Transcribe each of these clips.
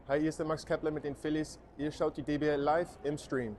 Hi, hier ist der Max Kepler mit den Phillies. Ihr schaut die DBL live im Stream.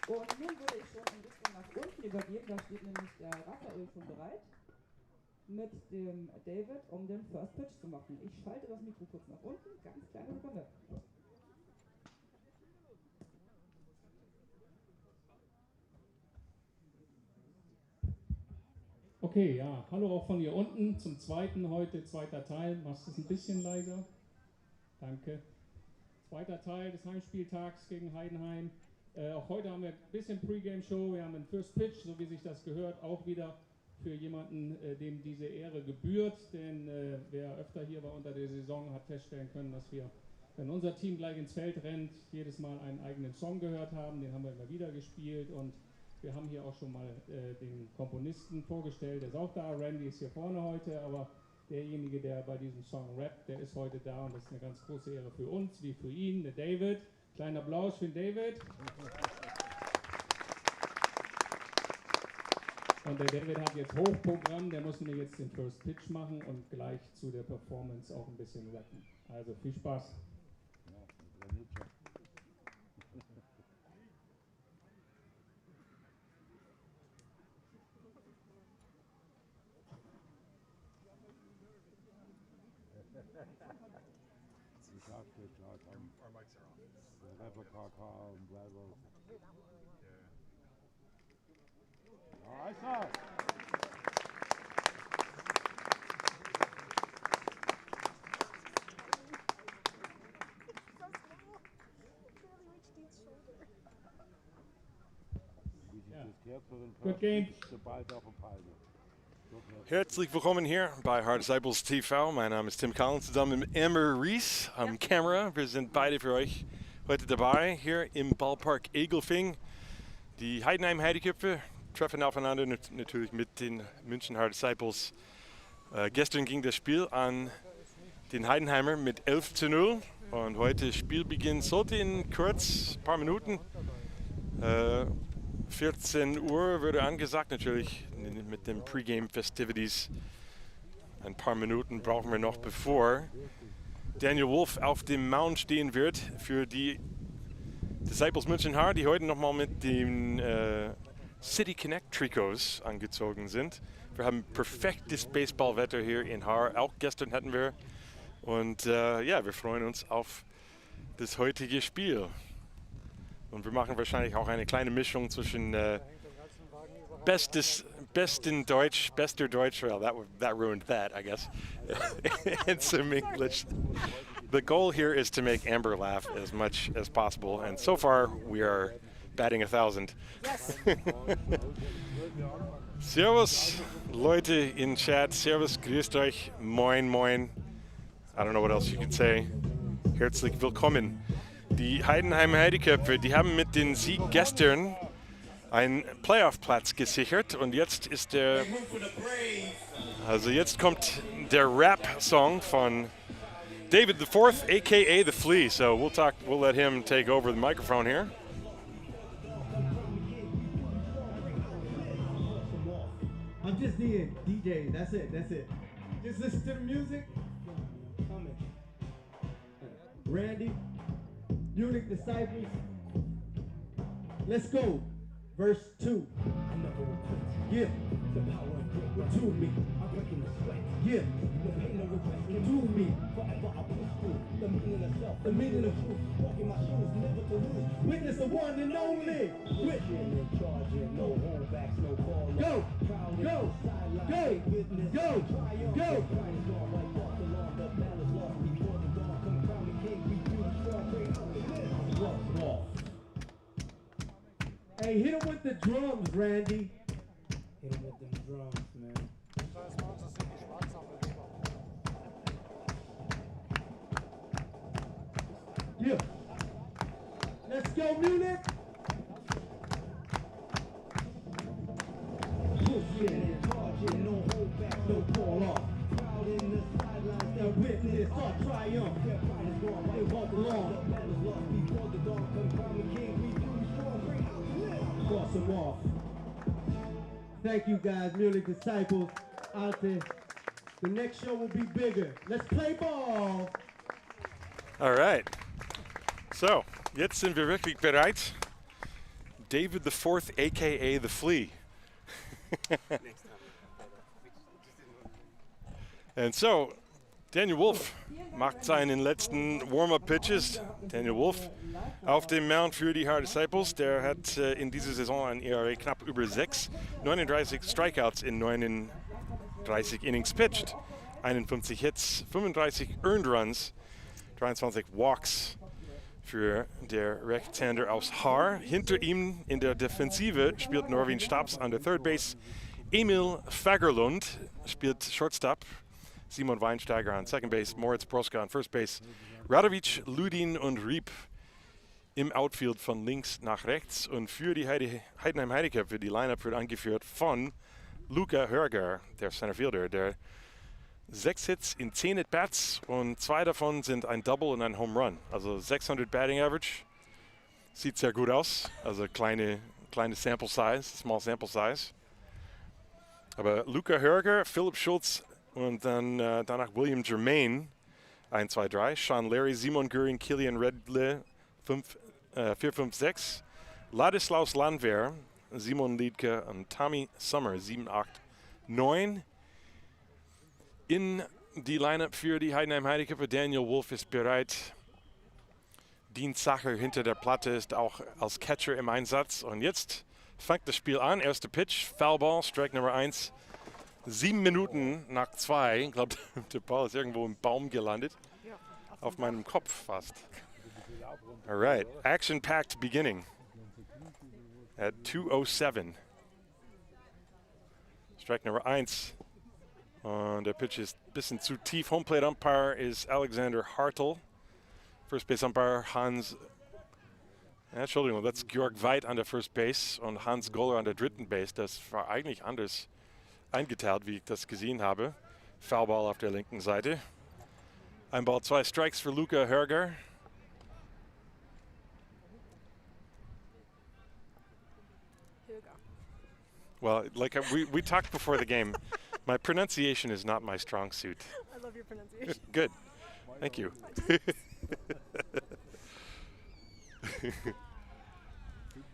Und nun würde ich schon ein bisschen nach unten übergeben, da steht nämlich der Raphael schon bereit, mit dem David, um den First Pitch zu machen. Ich schalte das Mikro kurz nach unten, ganz kleine Sekunde. Okay, ja, hallo auch von hier unten zum zweiten heute, zweiter Teil. Machst du es ein bisschen leiser? Danke. Zweiter Teil des Heimspieltags gegen Heidenheim. Auch heute haben wir ein bisschen Pregame-Show. Wir haben einen First Pitch, so wie sich das gehört, auch wieder für jemanden, dem diese Ehre gebührt. Denn wer öfter hier war unter der Saison, hat feststellen können, dass wir, wenn unser Team gleich ins Feld rennt, jedes Mal einen eigenen Song gehört haben. Den haben wir immer wieder gespielt und wir haben hier auch schon mal den Komponisten vorgestellt. Der ist auch da. Randy ist hier vorne heute, aber derjenige, der bei diesem Song rappt, der ist heute da und das ist eine ganz große Ehre für uns, wie für ihn, der David. Kleiner Applaus für den David. Und der David hat jetzt Hochprogramm, der muss mir jetzt den First Pitch machen und gleich zu der Performance auch ein bisschen rappen. Also viel Spaß. Our mics are on. Good game. Herzlich willkommen hier bei Heideköpfe TV. Mein Name ist Tim Collins, zusammen mit Amber Rees am Kamera. Wir sind beide für euch heute dabei, hier im Ballpark Egelfing. Die Heidenheim Heideköpfe treffen aufeinander natürlich mit den München-Haar Disciples. Gestern ging das Spiel an den Heidenheimer mit 11:0 und heute Spielbeginn sollte in kurz, ein paar Minuten. 14 Uhr würde angesagt, natürlich mit den Pregame Festivities. Ein paar Minuten brauchen wir noch, bevor Daniel Wolf auf dem Mound stehen wird für die Disciples München-Haar, die heute nochmal mit den City Connect Trikots angezogen sind. Wir haben perfektes Baseballwetter hier in Haar, auch gestern hatten wir. Und ja, wir freuen uns auf das heutige Spiel. Und wir machen wahrscheinlich auch eine kleine Mischung zwischen bester Deutsch, well, that ruined that, I guess, and some English. The goal here is to make Amber laugh as much as possible, and so far we are batting 1,000. Yes. Servus, Leute in Chat. Servus, grüßt euch. Moin, moin. I don't know what else you could say. Herzlich willkommen. Die Heidenheim Heideköpfe, die haben mit dem Sieg gestern einen Playoff-Platz gesichert und jetzt ist jetzt kommt der Rap-Song von David the Fourth, aka The Flea. So we'll let him take over the microphone here. I'm just the DJ, that's it. Just listen to the music. Randy, Munich Disciples. Let's go. Verse 2. Yeah. The power to me. I'm breaking the sweat. Yeah. The pain of regret to me. Forever I push through. The meaning of self. The meaning of truth. Walking my shoes, never to lose. Witness the one and only. Witness. Charging, no holdbacks, no call. Go. Go. Go. Go. Hey, hit him with the drums, Randy. Hit him with them drums, man. it's our triumph. They walk along. Cross them off. Thank you guys, Munich disciples out there. The next show will be bigger. Let's play ball. All right. So, jetzt sind wir wirklich bereit. David the Fourth, a.k.a. The Flea. And so, Daniel Wolf macht seinen letzten Warm-Up-Pitches. Daniel Wolf auf dem Mound für die Haar Disciples. Der hat in dieser Saison ein ERA knapp über 6, 39 Strikeouts in 39 Innings pitched, 51 Hits, 35 Earned Runs, 23 Walks für der Rechtshänder aus Haar. Hinter ihm in der Defensive spielt Norwin Stabs an der Third Base. Emil Fagerlund spielt Shortstop. Simon Weinsteiger an Second Base, Moritz Proska an First Base, Radovic, Ludin und Riep im Outfield von links nach rechts. Und für die Heidenheim Heideköpfe, die Lineup wird angeführt von Luca Hörger, der Centerfielder, der 6 Hits in 10 At-Bats und 2 davon sind ein Double und ein Home Run. Also 600 Batting Average, sieht sehr gut aus, also kleine Sample Size, Small Sample Size. Aber Luca Hörger, Philipp Schulz, und dann danach William Germain, 1, 2, 3. Sean Larry, Simon Göring, Kilian Redle, 4, 5, 6. Ladislaus Landwehr, Simon Liedke und Tommy Sommer, 7, 8, 9. In die Lineup für die Heidenheim Heideköpfe. Daniel Wolf ist bereit. Dean Sacher hinter der Platte ist auch als Catcher im Einsatz. Und jetzt fängt das Spiel an. Erster Pitch, Foulball, Strike Nummer 1. 7 Minuten nach 2, ich glaube, der Ball ist irgendwo im Baum gelandet. Auf meinem Kopf fast. All right, action-packed beginning at 2:07. Strike Nummer 1. Und der Pitch ist ein bisschen zu tief. Home Plate Umpire ist Alexander Hartl. First Base Umpire Hans. Entschuldigung, das ist Georg Veit an der First Base und Hans Goller an der dritten Base. Das war eigentlich anders eingeteilt, wie ich das gesehen habe. Foulball auf der linken Seite. Ein Ball, 2 Strikes für Luca Hörger. Well, like we talked before the game, my pronunciation is not my strong suit. I love your pronunciation. Good. Thank you.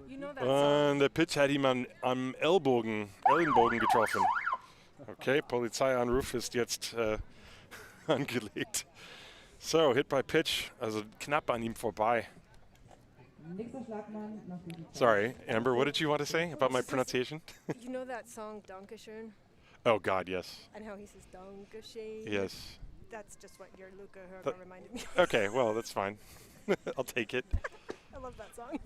You know that song. Und der Pitch hat ihm am Ellenbogen getroffen. Okay, Polizeianruf ist jetzt angelegt. So, Hit by Pitch, also knapp an ihm vorbei. Sorry, Amber, what did you want to say about my pronunciation? You know that song, Dankeschön? Oh, God, yes. And how he says Dankeschön? Yes. That's just what your Luca Hörger reminded me. Okay, well, that's fine. I'll take it. I love that song.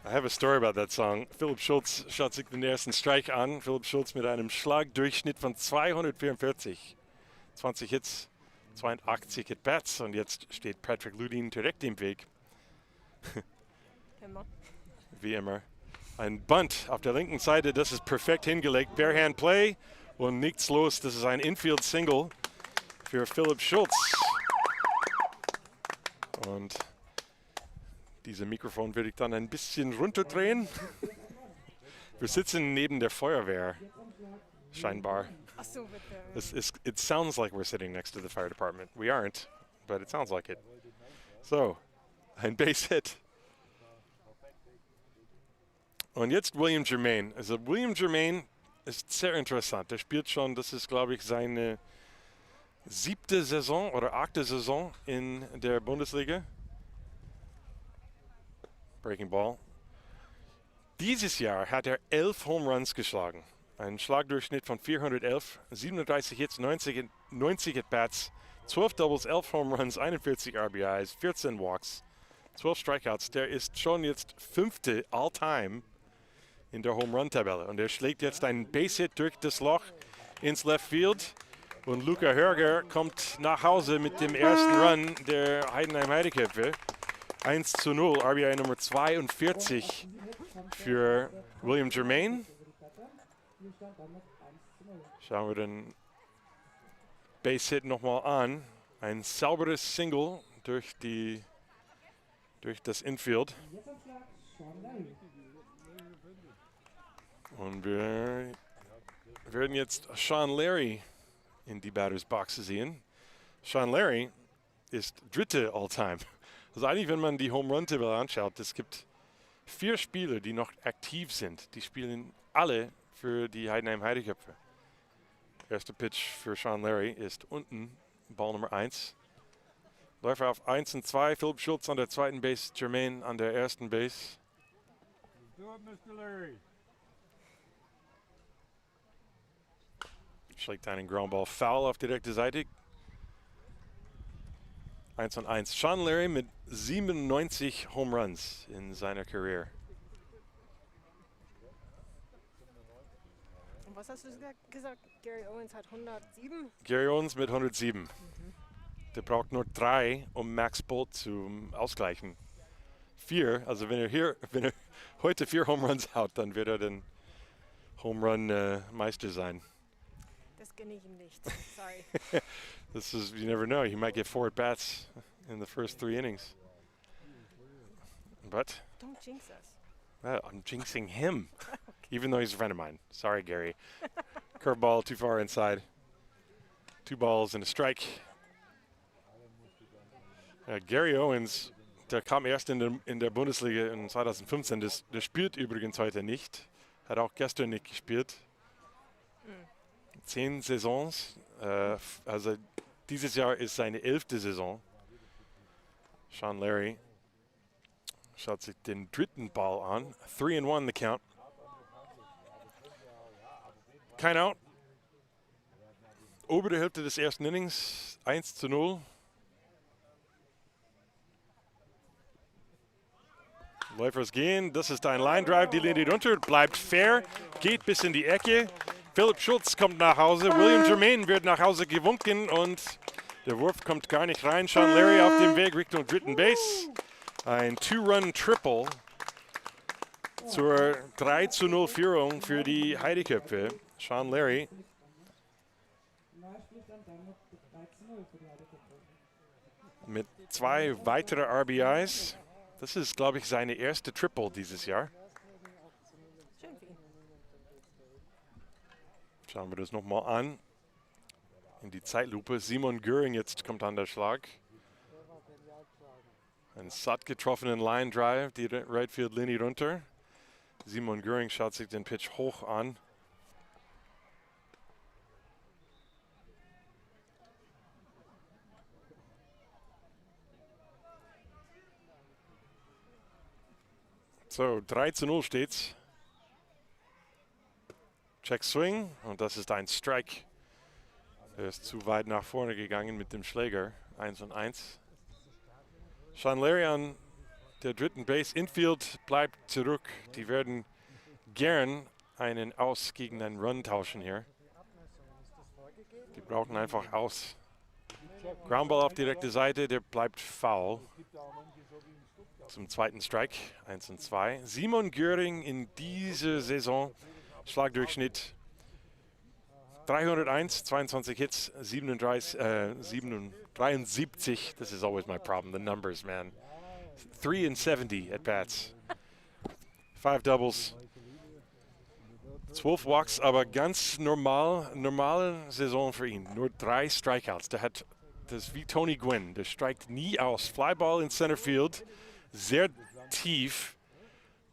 I have a story about that song. Philipp Schulz schaut sich den ersten Strike an. Philipp Schulz mit einem Schlagdurchschnitt von 244. 20 Hits, 82 At-Bats und jetzt steht Patrick Ludin direkt im Weg. Immer. Wie immer. Ein Bunt auf der linken Seite, das ist perfekt hingelegt. Barehand Play und nichts los. Das ist ein Infield-Single für Philipp Schulz. Und dieses Mikrofon würde ich dann ein bisschen runterdrehen. Wir sitzen neben der Feuerwehr, scheinbar. Ach so, with It sounds like we're sitting next to the fire department. We aren't, but it sounds like it. So, ein Base Hit. Und jetzt William Germain. Also William Germain ist sehr interessant. Der spielt schon, das ist glaube ich seine 7. Saison oder 8. Saison in der Bundesliga. Breaking Ball. Dieses Jahr hat er 11 Home Runs geschlagen. Ein Schlagdurchschnitt von 411, 37 Hits, 90 At-Bats, 12 Doubles, 11 Home Runs, 41 RBIs, 14 Walks, 12 Strikeouts. Der ist schon jetzt 5. All-Time in der Home-Run-Tabelle. Und er schlägt jetzt einen Base-Hit durch das Loch ins Left Field. Und Luca Hörger kommt nach Hause mit dem ersten Run der Heidenheim Heideköpfe. 1:0, RBI Nummer 42 für William Germain. Schauen wir den Base-Hit nochmal an. Ein sauberes Single durch das Infield. Jetzt am Schlag Sean Larry. Und wir werden jetzt Sean Larry in die Batters Box sehen. Sean Larry ist Dritte All-Time. Also eigentlich, wenn man die Home-Run-Tabelle anschaut, es gibt 4 Spieler, die noch aktiv sind. Die spielen alle für die Heidenheim Heideköpfe. Erster Pitch für Sean Larry ist unten, Ball Nummer 1. Läufer auf 1 und 2, Philipp Schulz an der zweiten Base, Jermaine an der ersten Base. Do it, Mr. Larry. Schlägt einen Groundball foul auf die rechte Seite. 1 und 1. Sean Larry mit 97 Home Runs in seiner Karriere. Und was hast du gesagt? Gary Owens hat 107? Gary Owens mit 107. Der braucht nur 3, um Max Bolt zu ausgleichen. 4, also wenn er heute 4 Home Runs haut, dann wird er den Home Run Meister sein. Das gönne ich ihm nicht. Sorry. This is, you never know, he might get 4 at-bats in the first 3 innings. But Don't jinx us. well, I'm jinxing him, even though he's a friend of mine. Sorry, Gary. Curveball too far inside. 2 balls and a strike. Gary Owens, der kam erst in der Bundesliga in 2015. Der spielt übrigens heute nicht. Hat auch gestern nicht gespielt. 10 Saisons. Also dieses Jahr ist seine 11. Saison. Sean Larry schaut sich den dritten Ball an. 3-1 the count. Kein Out. Obere Hälfte des ersten Innings. 1-0. Läufers gehen. Das ist ein Line Drive. Die Linie runter. Bleibt fair. Geht bis in die Ecke. Philipp Schulz kommt nach Hause. William Jermaine wird nach Hause gewunken. Und der Wurf kommt gar nicht rein. Sean Larry auf dem Weg Richtung dritten Base. Ein 2-Run-Triple zur 3-0 Führung für die Heideköpfe. Sean Larry Spielstand dann noch 13-0 für die Heideköpfe. mit 2 weiteren RBIs. Das ist, glaube ich, seine erste Triple dieses Jahr. Schön für ihn. Schauen wir das nochmal an. In die Zeitlupe. Simon Göring jetzt kommt an der Schlag. Ein satt getroffenen Line Drive, die Right Field Linie runter. Simon Göring schaut sich den Pitch hoch an. So, 3-0 steht's. Check Swing und das ist ein Strike. Er ist zu weit nach vorne gegangen mit dem Schläger. 1-1. Sean Larry an der dritten Base. Infield bleibt zurück. Die werden gern einen Aus gegen einen Run tauschen hier. Die brauchen einfach Aus. Groundball auf die rechte Seite, der bleibt foul. Zum zweiten Strike, 1-2. Simon Göring in dieser Saison, Schlagdurchschnitt 301, 22 Hits, 73, this is always my problem, the numbers, man. 73 at bats, 5 Doubles, 12 Walks, aber ganz normale Saison für ihn. Nur 3 Strikeouts. Der hat das wie Tony Gwynn, der streikt nie aus. Flyball in Center Field. Sehr tief,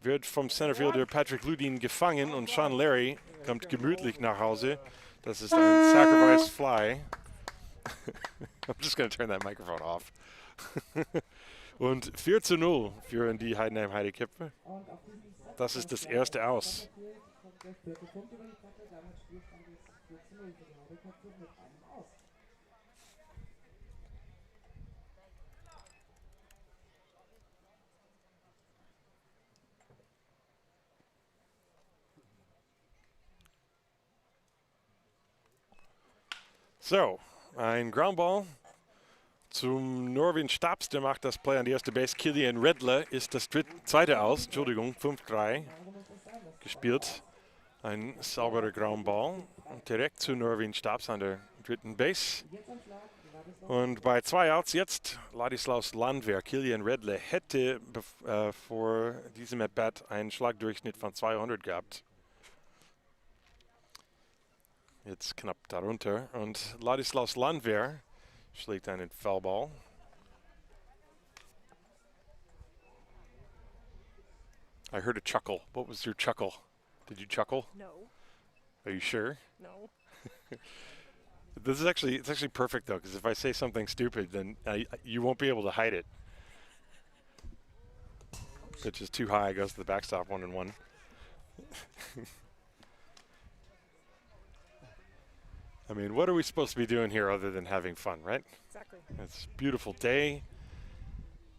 wird vom Centerfielder Patrick Ludin gefangen und Sean Larry kommt gemütlich nach Hause. Das ist ein Sacrifice Fly. I'm just going to turn that microphone off. Und 4-0 führen die Heidenheim Heideköpfe. Das ist das erste Aus. So, ein Groundball zum Norwin Stabs, der macht das Play an die erste Base. Killian Redler ist das zweite Aus, Entschuldigung, 5-3 gespielt. Ein sauberer Groundball direkt zu Norwin Stabs an der dritten Base. Und bei 2 Outs jetzt Ladislaus Landwehr. Kilian Redle hätte vor diesem At-Bat einen Schlagdurchschnitt von 200 gehabt. Jetzt knapp darunter. Und Ladislaus Landwehr schlägt einen Foulball. I heard a chuckle. What was your chuckle? Did you chuckle? No. Are you sure? No. It's actually perfect though, because if I say something stupid, then you won't be able to hide it. Pitch is too high, goes to the backstop, 1-1. I mean, what are we supposed to be doing here other than having fun, right? Exactly. It's a beautiful day.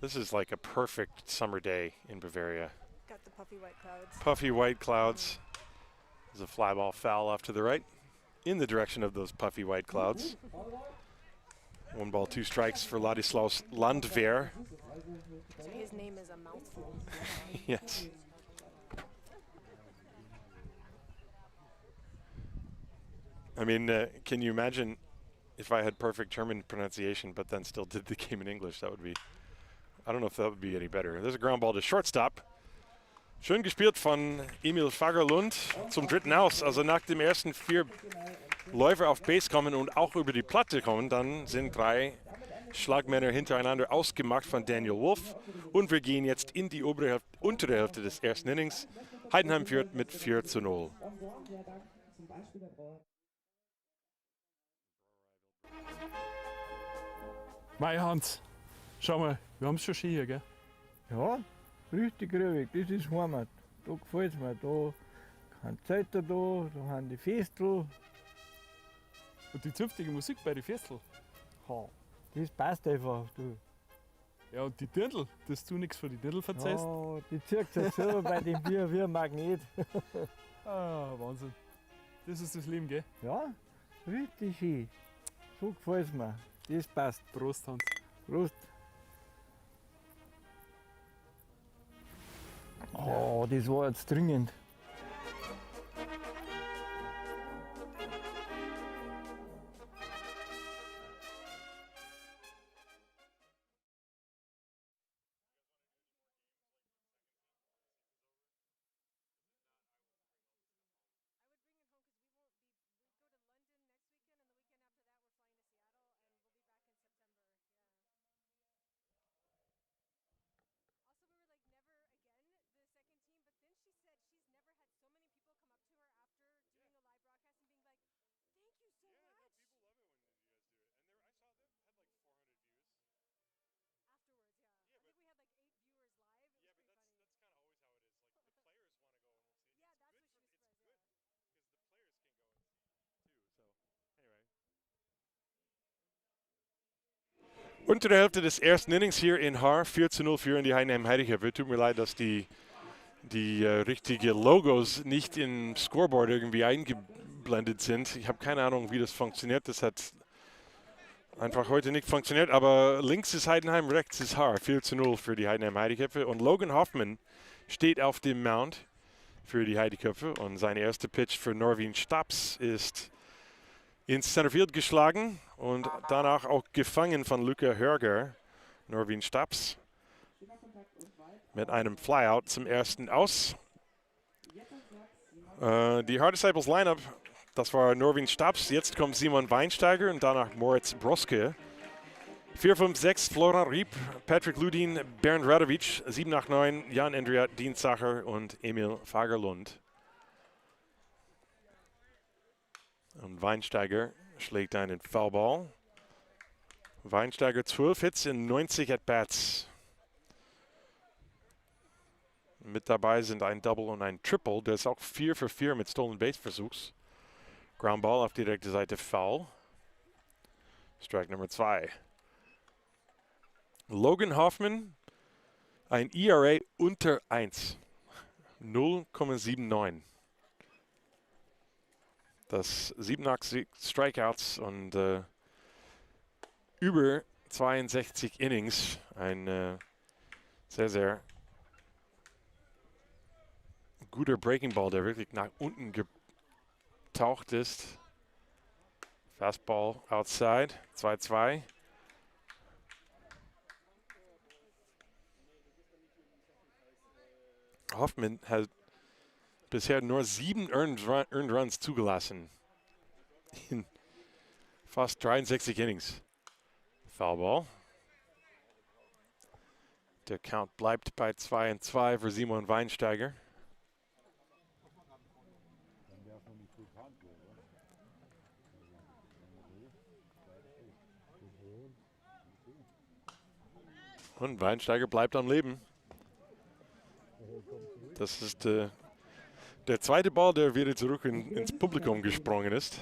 This is like a perfect summer day in Bavaria. Got the puffy white clouds. Puffy white clouds. There's a fly ball foul off to the right in the direction of those puffy white clouds. 1 ball, 2 strikes for Ladislaus Landwehr. So his name is a mouthful. Yes. I mean, can you imagine if I had perfect German pronunciation but then still did the game in English? That would be, I don't know if that would be any better. There's a ground ball to shortstop. Schön gespielt von Emil Fagerlund zum dritten Aus. Also nach dem ersten 4 Läufer auf Base kommen und auch über die Platte kommen, dann sind 3 Schlagmänner hintereinander ausgemacht von Daniel Wolf. Und wir gehen jetzt in die untere Hälfte des ersten Innings. Heidenheim führt mit 4-0. Mei Hans, schau mal, wir haben es schon schön hier, gell? Ja, richtig ruhig, das ist Heimat. Da gefällt es mir. Da haben die Zeiter da haben die Festel. Und die zünftige Musik bei den Festel. Ha, das passt einfach. Du. Ja, und die Dirndl, dass du nichts von den Dirndl verzeihst. Ja, die zieht sich so bei dem Bier wie ein Magnet. Ah, Wahnsinn. Das ist das Leben, gell? Ja, richtig schön. So gefällt es mir. Das passt. Prost, Hans. Prost. Oh, das war jetzt dringend. Untere Hälfte des ersten Innings hier in Haar. 4-0 für die Heidenheim Heideköpfe. Tut mir leid, dass die richtigen Logos nicht im Scoreboard irgendwie eingeblendet sind. Ich habe keine Ahnung, wie das funktioniert. Das hat einfach heute nicht funktioniert. Aber links ist Heidenheim, rechts ist Haar. 4-0 für die Heidenheim Heideköpfe. Und Logan Hoffman steht auf dem Mound für die Heideköpfe. Und sein erster Pitch für Norwin Staps ist ins Centerfield geschlagen und danach auch gefangen von Luca Hörger. Norwin Staps mit einem Flyout zum ersten Aus. Die Hard Disciples Lineup, das war Norwin Staps, jetzt kommt Simon Weinsteiger und danach Moritz Broske. 4, 5, 6 Florian Riep, Patrick Ludin, Bernd Radovic, 7, 8, 9 Jan Andrea Dienzacher und Emil Fagerlund. Und Weinsteiger schlägt einen Foulball. Weinsteiger 12 Hits in 90 At-Bats. Mit dabei sind ein Double und ein Triple. Der ist auch 4 für 4 mit Stolen Base Versuchs. Ground Ball auf die rechte Seite Foul. Strike Nummer 2. Logan Hoffman, ein ERA unter 1. 0,79. Das 87 Strikeouts und über 62 Innings. Ein sehr, sehr guter Breaking Ball, der wirklich nach unten getaucht ist. Fastball outside, 2-2. Hoffman hat bisher nur 7 Earned Runs zugelassen. In fast 63 Innings. Foul Ball. Der Count bleibt bei 2-2 für Simon Weinsteiger. Und Weinsteiger bleibt am Leben. Das ist der zweite Ball, der wieder zurück ins Publikum gesprungen ist.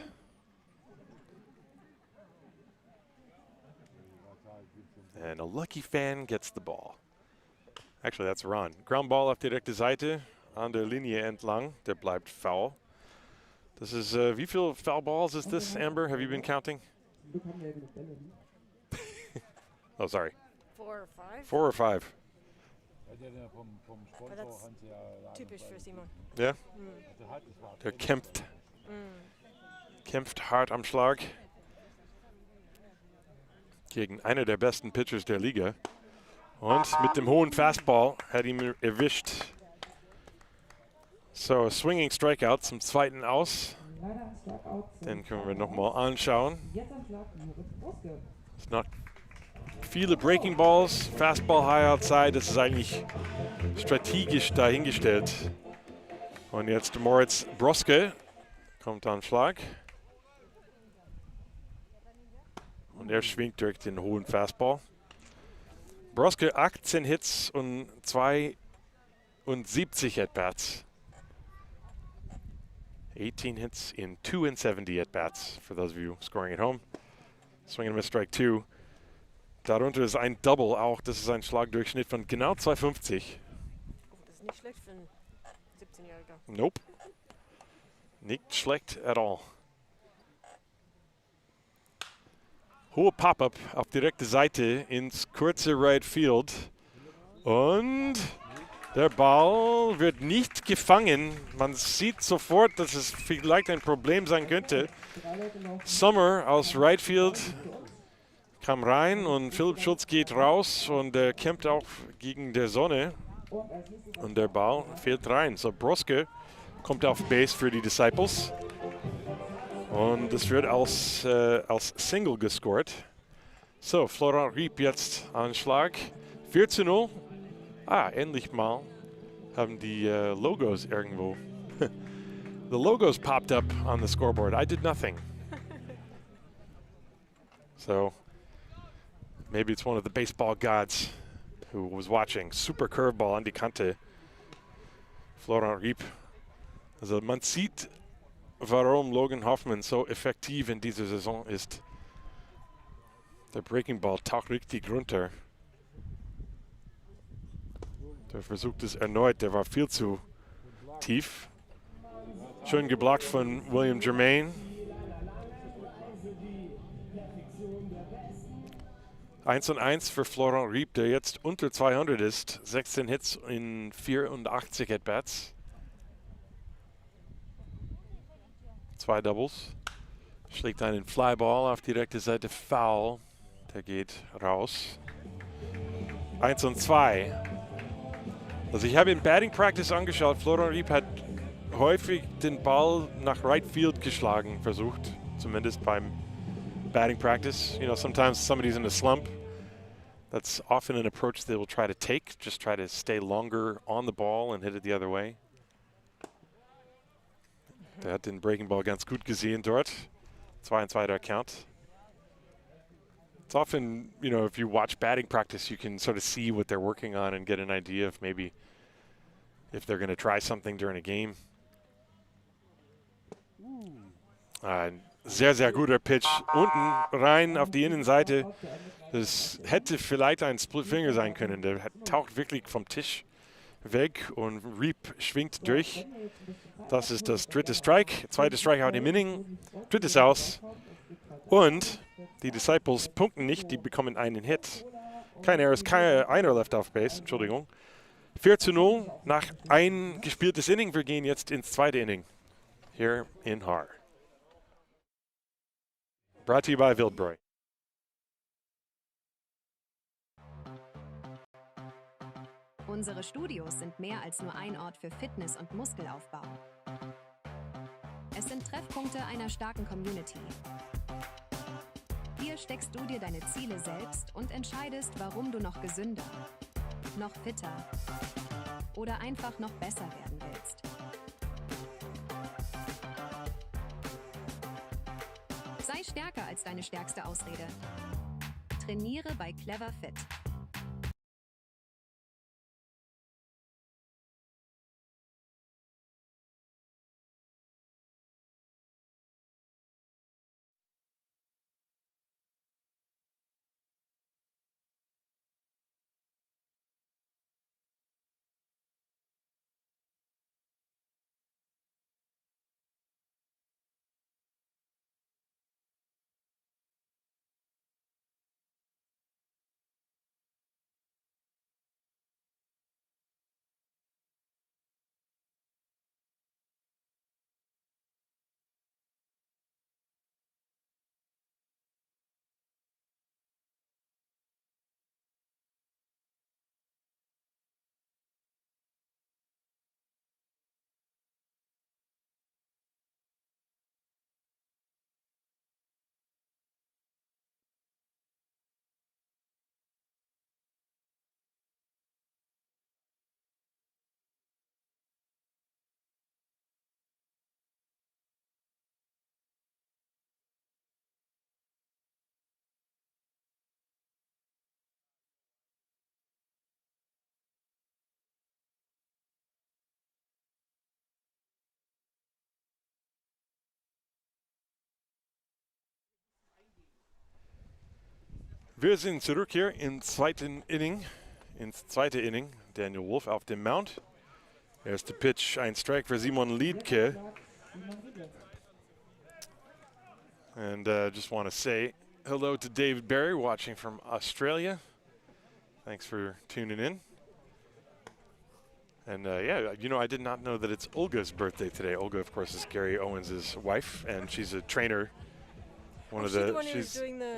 And a lucky fan gets the ball. Actually, that's a run. Ground ball auf die rechte Seite, an der Linie entlang. Der bleibt foul. Das ist, wie viele foul balls is this, Amber? Have you been counting? Oh, sorry. 4 or 5. 4 or 5. Aber that's typisch für Simon. Ja? Der kämpft. Kämpft hart am Schlag. Gegen einer der besten Pitchers der Liga. Und mit dem hohen Fastball hat ihn erwischt. So, swinging Strikeout zum zweiten aus. Den können wir nochmal anschauen. Ist noch viele Breaking Balls, Fastball high outside. Das ist eigentlich strategisch dahingestellt. Und jetzt Moritz Broske kommt an Schlag. Und er schwingt durch den hohen Fastball. Broske 18 Hits und 72 At-Bats. 18 Hits in 72 At-Bats, for those of you scoring at home. Swing and miss, strike 2. Darunter ist ein Double auch. Das ist ein Schlagdurchschnitt von genau 250. Oh, das ist nicht schlecht für einen 17-Jähriger. Nope. Nicht schlecht at all. Hohe Pop-Up auf die rechte Seite ins kurze Right Field. Und der Ball wird nicht gefangen. Man sieht sofort, dass es vielleicht ein Problem sein könnte. Sommer aus Right Field kam rein und Philipp Schulz geht raus und er kämpft auch gegen der Sonne. Und der Ball fehlt rein. So, Broske kommt auf Base für die Disciples. Und es wird als Single gescored. So, Florian Riep jetzt an Schlag. 4-0. Endlich mal haben die Logos irgendwo. The logos popped up on the scoreboard. I did nothing. So, maybe it's one of the baseball gods who was watching. Super Curveball an die Kante. Florian Riep. Also man sieht, warum Logan Hoffman so effektiv in dieser Saison ist. Der Breaking Ball taucht richtig runter. Der versucht es erneut, der war viel zu tief. Schön geblockt von William Germain. 1-1 für Florian Riep, der jetzt unter 200 ist. 16 Hits in 84 At-Bats. 2 Doubles. Schlägt einen Flyball auf die rechte Seite, foul. Der geht raus. 1-2. Also ich habe in Batting Practice angeschaut, Florian Riep hat häufig den Ball nach Right Field geschlagen, versucht. Zumindest beim Batting Practice. You know, sometimes somebody's in a slump. That's often an approach they will try to take. Just try to stay longer on the ball and hit it the other way. Der hat den Breaking Ball ganz gut gesehen dort. 2-2 der Count. It's often, you know, if you watch batting practice, you can sort of see what they're working on and get an idea of maybe if they're going to try something during a game. Ein sehr, sehr guter Pitch. Unten rein auf die Innenseite. Das hätte vielleicht ein Split Finger sein können. Der taucht wirklich vom Tisch weg und Riep schwingt durch. Das ist das dritte Strike. Zweite Strikeout im Inning. Drittes Aus. Und die Disciples punkten nicht, die bekommen einen Hit. Keine Errors, einer left off base, Entschuldigung. 4-0 nach ein gespieltes Inning. Wir gehen jetzt ins zweite Inning hier in Haar. Brought to you by Wildbräu. Unsere Studios sind mehr als nur ein Ort für Fitness und Muskelaufbau. Es sind Treffpunkte einer starken Community. Hier steckst du dir deine Ziele selbst und entscheidest, warum du noch gesünder, noch fitter oder einfach noch besser werden willst. Sei stärker als deine stärkste Ausrede. Trainiere bei Clever Fit. Wir sind zurück hier im zweiten Inning. Ins zweite Inning. Daniel Wolf auf dem Mound. Erste Pitch, ein Strike für Simon Liedke. And just want to say hello to David Barry watching from Australia. Thanks for tuning in. And yeah, you know, I did not know that it's Olga's birthday today. Olga, of course, is Gary Owens' wife, and she's a trainer.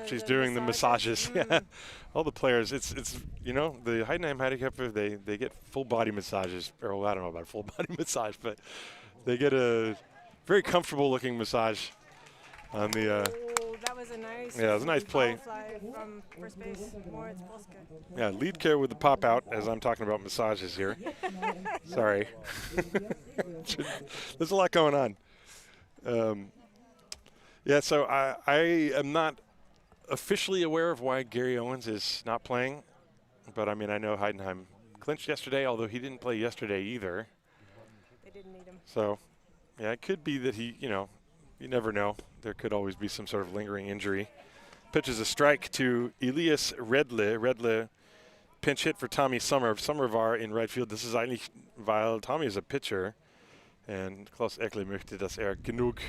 She's doing the massages. Yeah, all the players. It's you know, the Heidenheim Heideköpfe, they get full body massages. Or well, I don't know about a full body massage, but they get a very comfortable looking massage on the. That was a nice. Yeah, it was a nice play. Fly from first base, Moritz Boske. Yeah, lead care with the pop out as I'm talking about massages here. Sorry, there's a lot going on. Yeah, so I am not officially aware of why Gary Owens is not playing, but I mean, I know Heidenheim clinched yesterday, although he didn't play yesterday either. They didn't need him. So, yeah, it could be that he, you know, you never know. There could always be some sort of lingering injury. Pitches a strike to Elias Redle. Redle pinch hit for Tommy Sommervar in right field. Das ist eigentlich, weil Tommy is a pitcher, and Klaus Eckle möchte, dass genug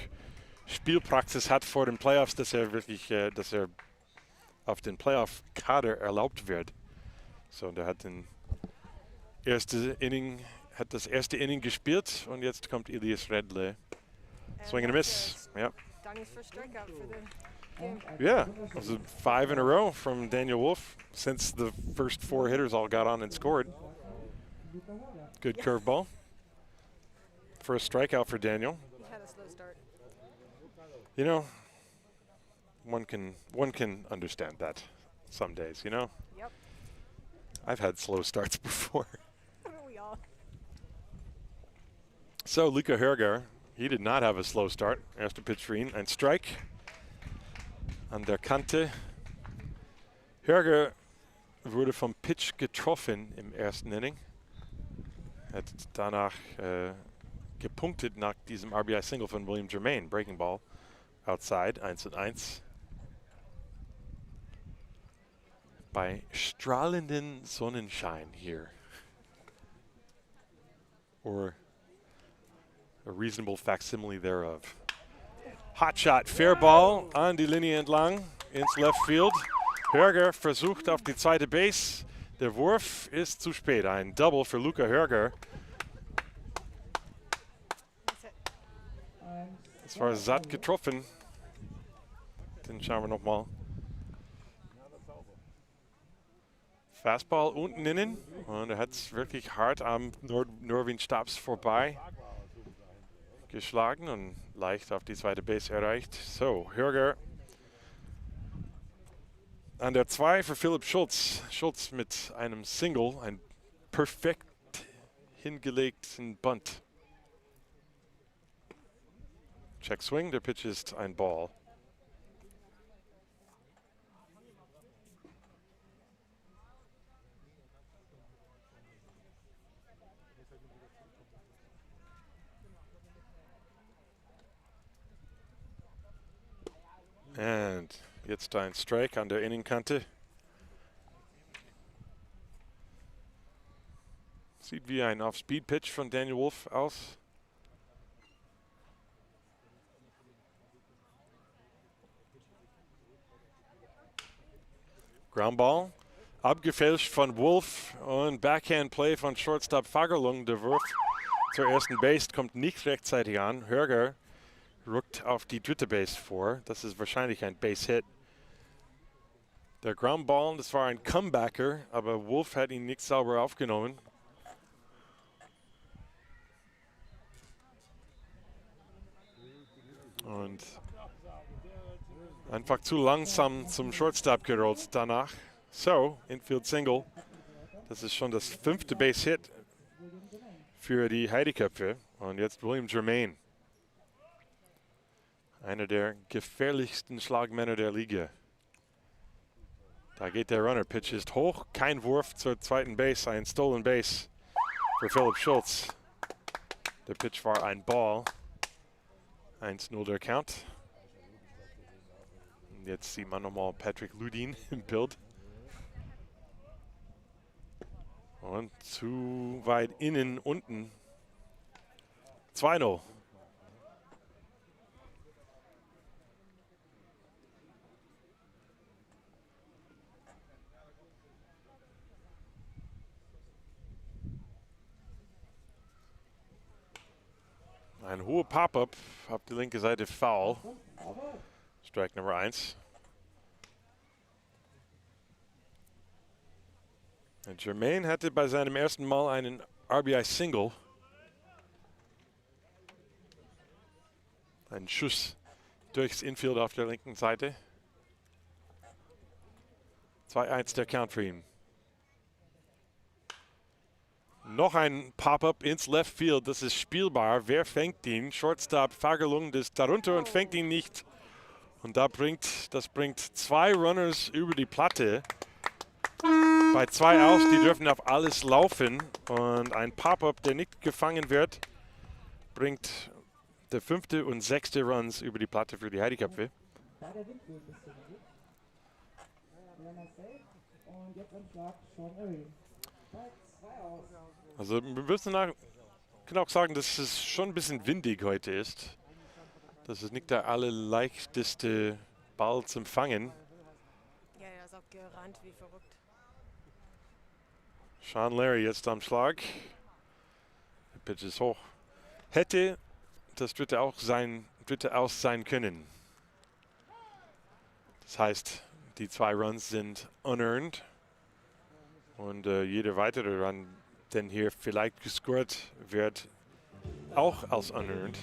Spielpraxis hat vor den Playoffs, dass wirklich, dass auf den Playoff-Kader erlaubt wird. So, und er hat das erste Inning gespielt und jetzt kommt Elias Redle. Swing and a miss. Yep. Danny's first strikeout for the game. Yeah, it was 5 in a row from Daniel Wolf since the first 4 hitters all got on and scored. Good curveball. First strikeout for Daniel. He had a slow start. You know, one can understand that some days, you know? Yep. I've had slow starts before. Haven't we all? So, Luca Herger, he did not have a slow start. Erste Pitch für ihn, ein Strike an der Kante. Herger wurde vom Pitch getroffen im ersten Inning. Hat danach gepunktet nach diesem RBI-Single von William Germain. Breaking ball outside, 1-1. Bei strahlenden Sonnenschein hier. Or a reasonable facsimile thereof. Hot shot, fair ball an die Linie entlang ins Left Field. Herger versucht auf die zweite Base. Der Wurf ist zu spät. Ein Double für Luca Herger. Es war satt getroffen. Den schauen wir nochmal. Fastball unten innen. Und er hat es wirklich hart am Norwin Stabs vorbei geschlagen und leicht auf die zweite Base erreicht. So, Hörger an der 2 für Philipp Schulz. Schulz mit einem Single, ein perfekt hingelegten Bunt. Check Swing, der Pitch ist ein Ball. Und jetzt ein Strike an der Inningkante. Sieht wie ein Off-Speed-Pitch von Daniel Wolf aus. Groundball, abgefälscht von Wolf und Backhand-Play von Shortstop Fagerlung. Der Wurf zur ersten Base kommt nicht rechtzeitig an. Hörger rückt auf die dritte Base vor. Das ist wahrscheinlich ein Base-Hit. Der Groundball, das war ein Comebacker, aber Wolf hat ihn nicht sauber aufgenommen. Und einfach zu langsam zum Shortstop gerollt danach. So, Infield Single. Das ist schon das 5. Base-Hit für die Heideköpfe. Und jetzt William Germain. Einer der gefährlichsten Schlagmänner der Liga. Da geht der Runner. Pitch ist hoch. Kein Wurf zur zweiten Base. Ein Stolen Base für Philipp Schulz. Der Pitch war ein Ball. 1-0 der Count. Und jetzt sieht man nochmal Patrick Ludin im Bild. Und zu weit innen unten. 2-0. Ein hoher Pop-Up auf die linke Seite, foul. Strike Nummer 1. Jermaine hatte bei seinem ersten Mal einen RBI-Single. Ein Schuss durchs Infield auf der linken Seite. 2-1 der Count für ihn. Noch ein Pop-Up ins Left Field, das ist spielbar. Wer fängt ihn? Shortstop Fagerlung ist darunter und fängt ihn nicht. Und das bringt 2 Runners über die Platte. Bei 2 aus, die dürfen auf alles laufen. Und ein Pop-Up, der nicht gefangen wird, bringt der 5. und 6. Runs über die Platte für die Heideköpfe. Also wir müssen können auch sagen, dass es schon ein bisschen windig heute ist. Das ist nicht der allerleichteste Ball zum Fangen. Ja, er ist auch gerannt wie verrückt. Sean Larry jetzt am Schlag. Der Pitch ist hoch. Hätte das dritte Aus sein können. Das heißt, die 2 Runs sind unearned. Und jeder weitere Run, den hier vielleicht gescored wird, auch als unearned.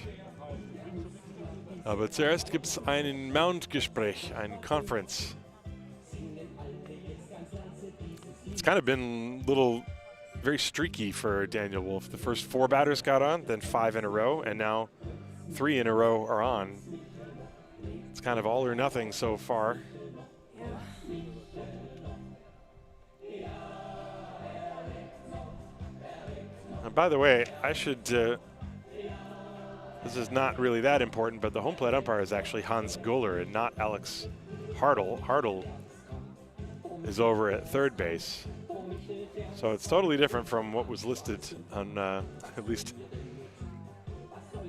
Aber zuerst gibt es ein Mound-Gespräch, ein Conference. It's kind of been very streaky for Daniel Wolf. The first 4 batters got on, then 5 in a row, and now 3 in a row are on. It's kind of all or nothing so far. And by the way, I should, this is not really that important, but the home plate umpire is actually Hans Goller and not Alex Hartle. Hartle is over at third base. So it's totally different from what was listed on, at least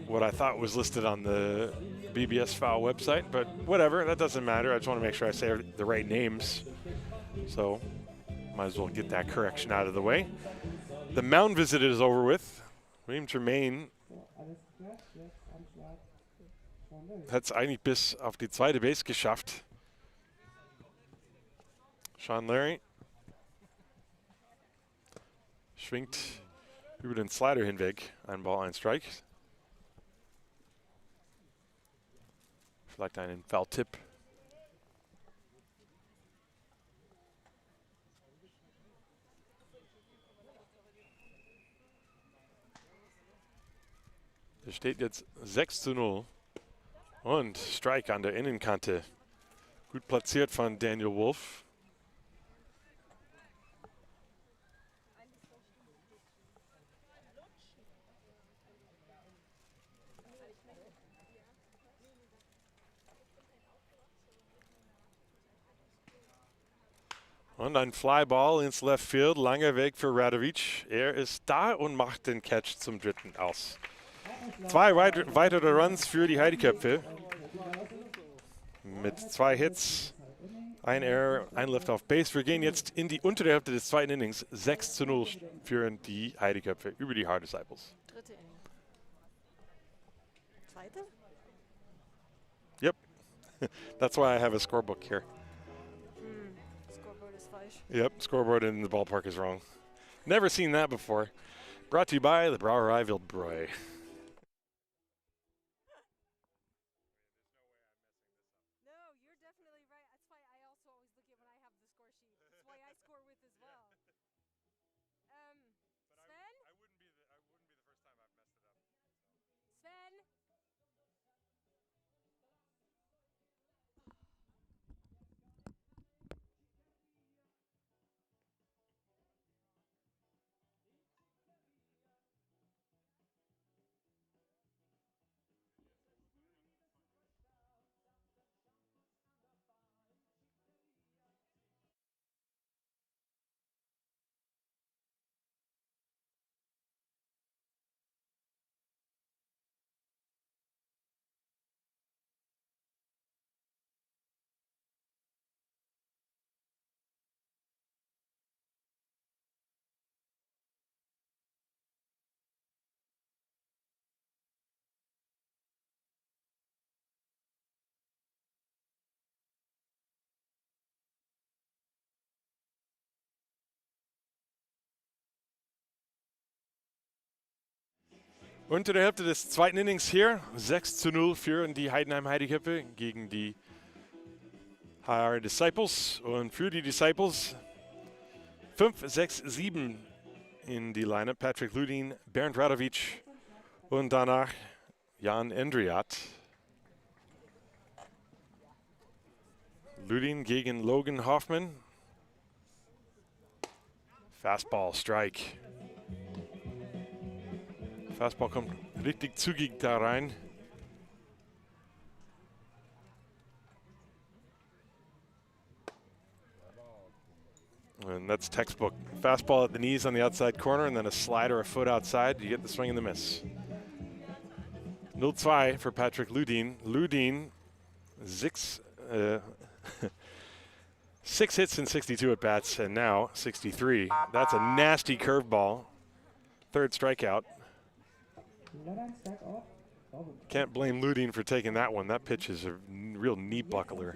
what I thought was listed on the BBS Foul website, but whatever, that doesn't matter. I just want to make sure I say the right names. So might as well get that correction out of the way. The mound visit is over with. William Germain hat es eigentlich bis auf die zweite Base geschafft. Sean Larry schwingt über den Slider hinweg. Ein Ball, ein Strike. Vielleicht einen Foul-Tipp. Es steht jetzt 6:0. Und Strike an der Innenkante. Gut platziert von Daniel Wolf. Und ein Flyball ins Left Field, langer Weg für Radovic. Er ist da und macht den Catch zum 3. aus. 2 weitere Runs für die Heideköpfe. Mit 2 Hits, ein Error, ein Lift auf Base. Wir gehen jetzt in die untere Hälfte des 2. Innings. 6:0 führen die Heideköpfe über die Haar Disciples. 3. Inning. 2.? Yep. That's why I have a scorebook here. Scoreboard is falsch. Yep, scoreboard in the ballpark is wrong. Never seen that before. Brought to you by the Brauerei Wildbräu. No, you're definitely right. That's why I also always look at when I have the score sheet. That's why I score with as well. Sven? I wouldn't be the first time I've messed it up. Sven? Unter der Hälfte des 2. Innings hier. 6:0 führen die Heidenheim Heideköpfe gegen die Haar Disciples. Und für die Disciples 5, 6, 7 in die Lineup. Patrick Ludin, Bernd Radovic und danach Jan Endriat. Ludin gegen Logan Hoffman. Fastball, Strike. Fastball kommt richtig zügig da rein. And that's textbook. Fastball at the knees on the outside corner and then a slider a foot outside. You get the swing and the miss. 0-2 for Patrick Ludin. Ludin, 6 hits and 62 at bats, and now 63. That's a nasty curveball. 3rd strikeout. Can't blame Ludin for taking that one. That pitch is a real knee buckler.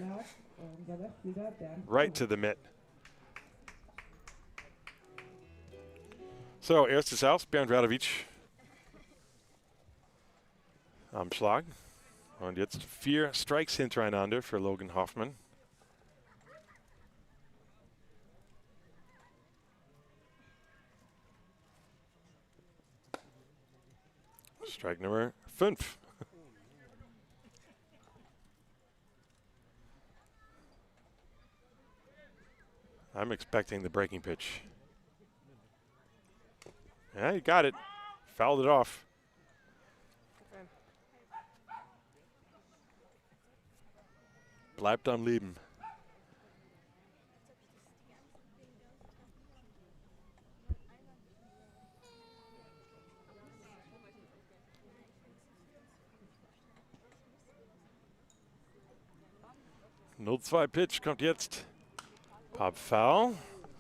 Right to the mitt. So, erstes Aus, Bernd Radovic am Schlag. Und jetzt 4 Strikes hintereinander für Logan Hoffman. Strike number 5. I'm expecting the breaking pitch. Yeah, you got it. Fouled it off. Okay. Bleibt am Leben. No 2 Pitch kommt jetzt. Pop foul.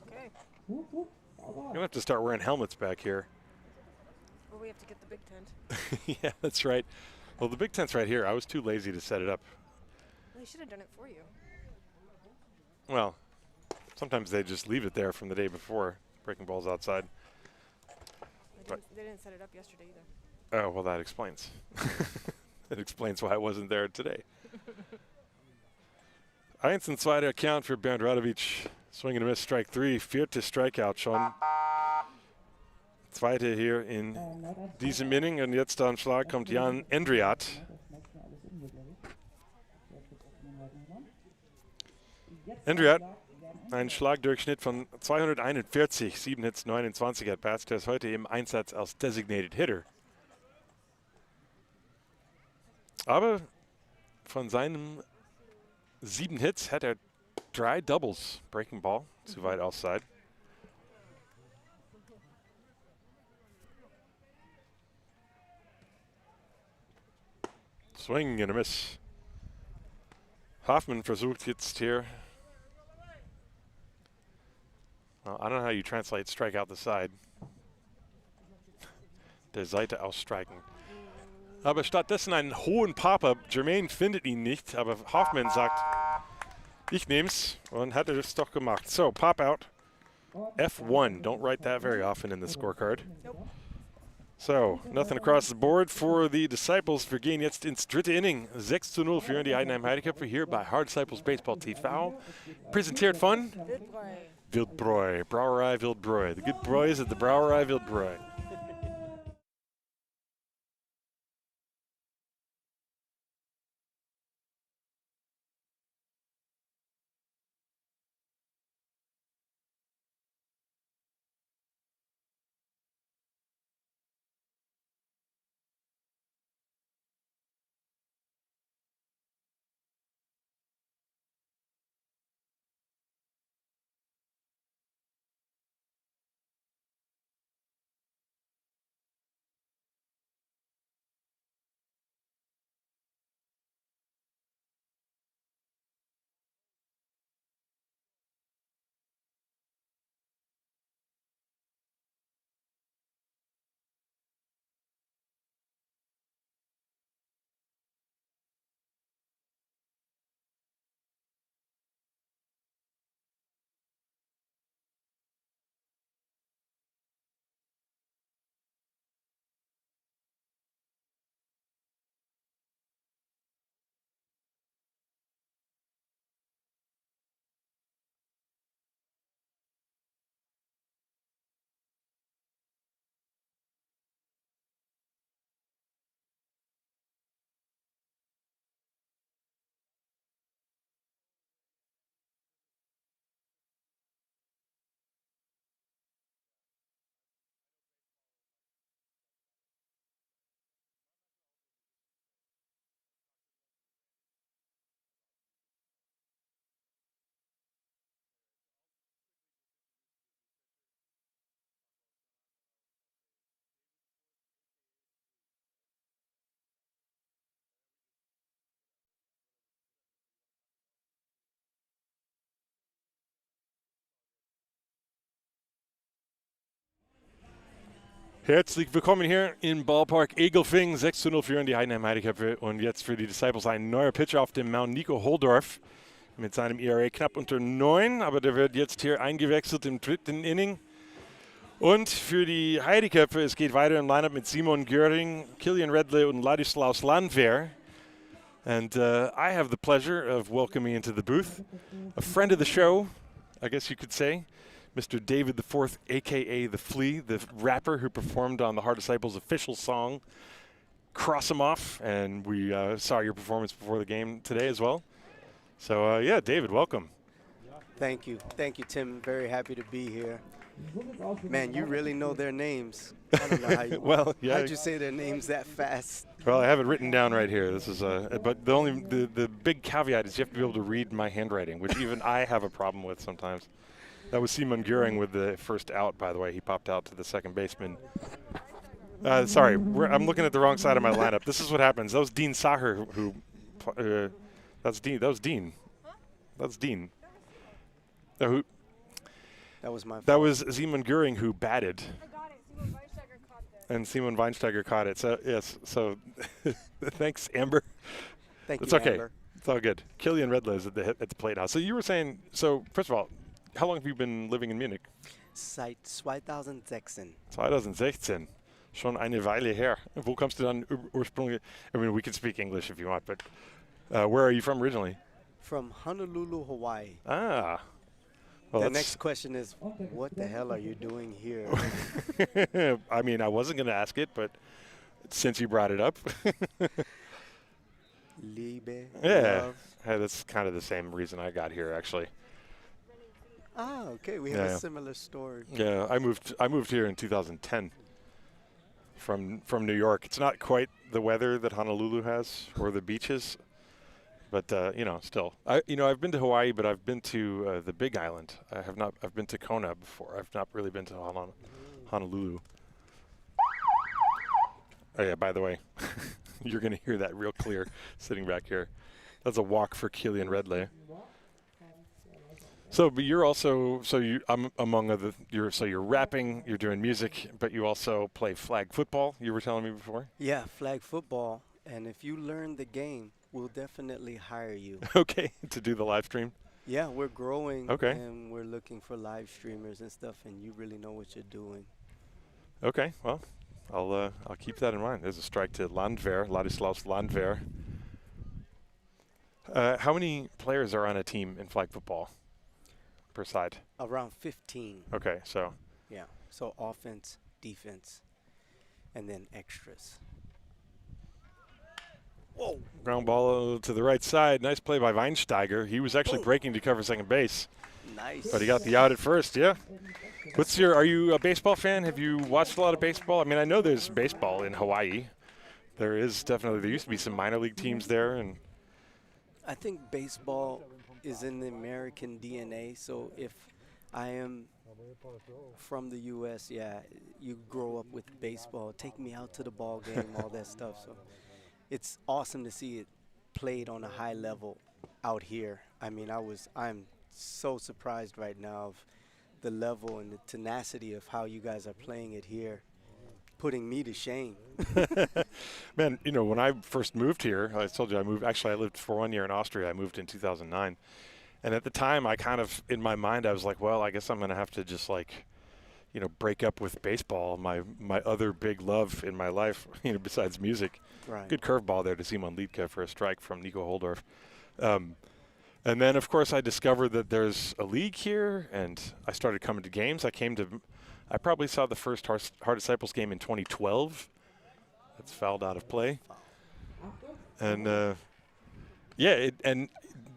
Okay. You're gonna have to start wearing helmets back here. Well, we have to get the big tent. Yeah, that's right. Well, the big tent's right here. I was too lazy to set it up. Well, he should have done it for you. Well, Sometimes they just leave it there from the day before, breaking balls outside. They didn't set it up yesterday either. Oh, well, that explains. That explains why I wasn't there today. 1-2 Count für Bernd Radovic. Swing and a miss, strike 3. 4. Strikeout schon. Zweite hier in diesem Inning. Und jetzt am Schlag kommt Jan Endriat. Endriat, ein Schlagdurchschnitt von 241, 7 Hits, 29 At-Bats. Der ist heute im Einsatz als Designated Hitter. Aber von seinen 7 Hits hat er 3 Doubles. Breaking Ball, zu weit outside. Swing and a miss. Hoffman versucht jetzt hier. Well, I don't know how you translate strike out the side. Der Seite ausstreiken. Aber stattdessen einen hohen Pop-Up. Jermaine findet ihn nicht, aber Hoffman sagt, ich nehm's, und hat er es doch gemacht. So, Pop-Out, F1. Don't write that very often in the scorecard. So, nothing across the board for the Disciples. Wir gehen jetzt ins dritte Inning. 6:0 führen die Heidenheim Heideköpfe hier bei Hard Disciples Baseball TV. Präsentiert von Wildbräu, Brauerei Wildbräu. The good boys at the Brauerei Wildbräu. Herzlich willkommen hier im Ballpark Egelfing. 6:0 führen die Heidenheim Heideköpfe. Und jetzt für die Disciples ein neuer Pitcher auf dem Mound, Nico Holdorf. Mit seinem ERA knapp unter 9. Aber der wird jetzt hier eingewechselt im dritten Inning. Und für die Heideköpfe, es geht weiter im Lineup mit Simon Göring, Kilian Redley und Ladislaus Landwehr. And I have the pleasure of welcoming into the booth a friend of the show, I guess you could say, Mr. David IV, a.k.a. The Flea, the rapper who performed on the Hard Disciples' official song, Cross 'Em Off, and we saw your performance before the game today as well. So, yeah, David, welcome. Thank you, Tim. Very happy to be here. Man, you really know their names. I don't know how you. Well, yeah. How'd you say their names that fast? Well, I have it written down right here. This is but the big caveat is you have to be able to read my handwriting, which even I have a problem with sometimes. That was Simon Göring with the first out, by the way. He popped out to the second baseman. Sorry, I'm looking at the wrong side of my lineup. This is what happens. That was Dean Sacher who that's Dean. That was Dean. That's Dean. Who? That was my fault. That was Simon Göring who batted. I got it. Simon Weinsteiger caught that. And Simon Weinsteiger caught it. So, yes. So, thanks, Amber. Thank it's you, okay. Amber. It's all good. Kilian Redley is at the plate now. So you were saying, so first of all, how long have you been living in Munich? Seit 2016. 2016. Schon eine Weile her. Wo kommst du dann ursprünglich? I mean, we can speak English if you want, but where are you from originally? From Honolulu, Hawaii. Ah. Well, the next question is, what the hell are you doing here? I mean, I wasn't going to ask it, but since you brought it up. Liebe. Yeah. Love. Hey, that's kind of the same reason I got here, actually. Ah, okay. We have a similar story. Yeah, I moved here in 2010 from New York. It's not quite the weather that Honolulu has or the beaches. But you know, still, I've been to Hawaii, but I've been to the Big Island. I have not. I've been to Kona before. I've not really been to Honolulu. Oh yeah, by the way, you're gonna hear that real clear sitting back here. That's a walk for Killian Redley. So, but you're also among other. You're rapping. You're doing music, but you also play flag football. You were telling me before. Yeah, flag football, and if you learn the game, we'll definitely hire you. Okay, to do the live stream? Yeah, we're growing. Okay. And we're looking for live streamers and stuff, and you really know what you're doing. Okay, well, I'll keep that in mind. There's a strike to Landwehr, Ladislaus Landwehr. How many players are on a team in flag football per side? Around 15. Okay, so. Yeah, so offense, defense, and then extras. Whoa. Ground ball to the right side. Nice play by Weinsteiger. He was actually breaking to cover second base. Nice. But he got the out at first, yeah. Are you a baseball fan? Have you watched a lot of baseball? I mean, I know there's baseball in Hawaii. There used to be some minor league teams there. And I think baseball is in the American DNA. So if I am from the U.S., yeah, you grow up with baseball. Take me out to the ball game, all that stuff. So it's awesome to see it played on a high level out here. I mean, I'm so surprised right now of the level and the tenacity of how you guys are playing it here, putting me to shame. Man, when I first moved here, I told you I lived for 1 year in Austria. I moved in 2009. And at the time, I kind of, in my mind, I was like, well, I guess I'm going to have to just break up with baseball, my other big love in my life, besides music. Right. Good curveball there to Simon Liedtke for a strike from Nico Holdorf. And then, of course, I discovered that there's a league here, and I started coming to games. I probably saw the first Heart Disciples game in 2012. That's fouled out of play. And, and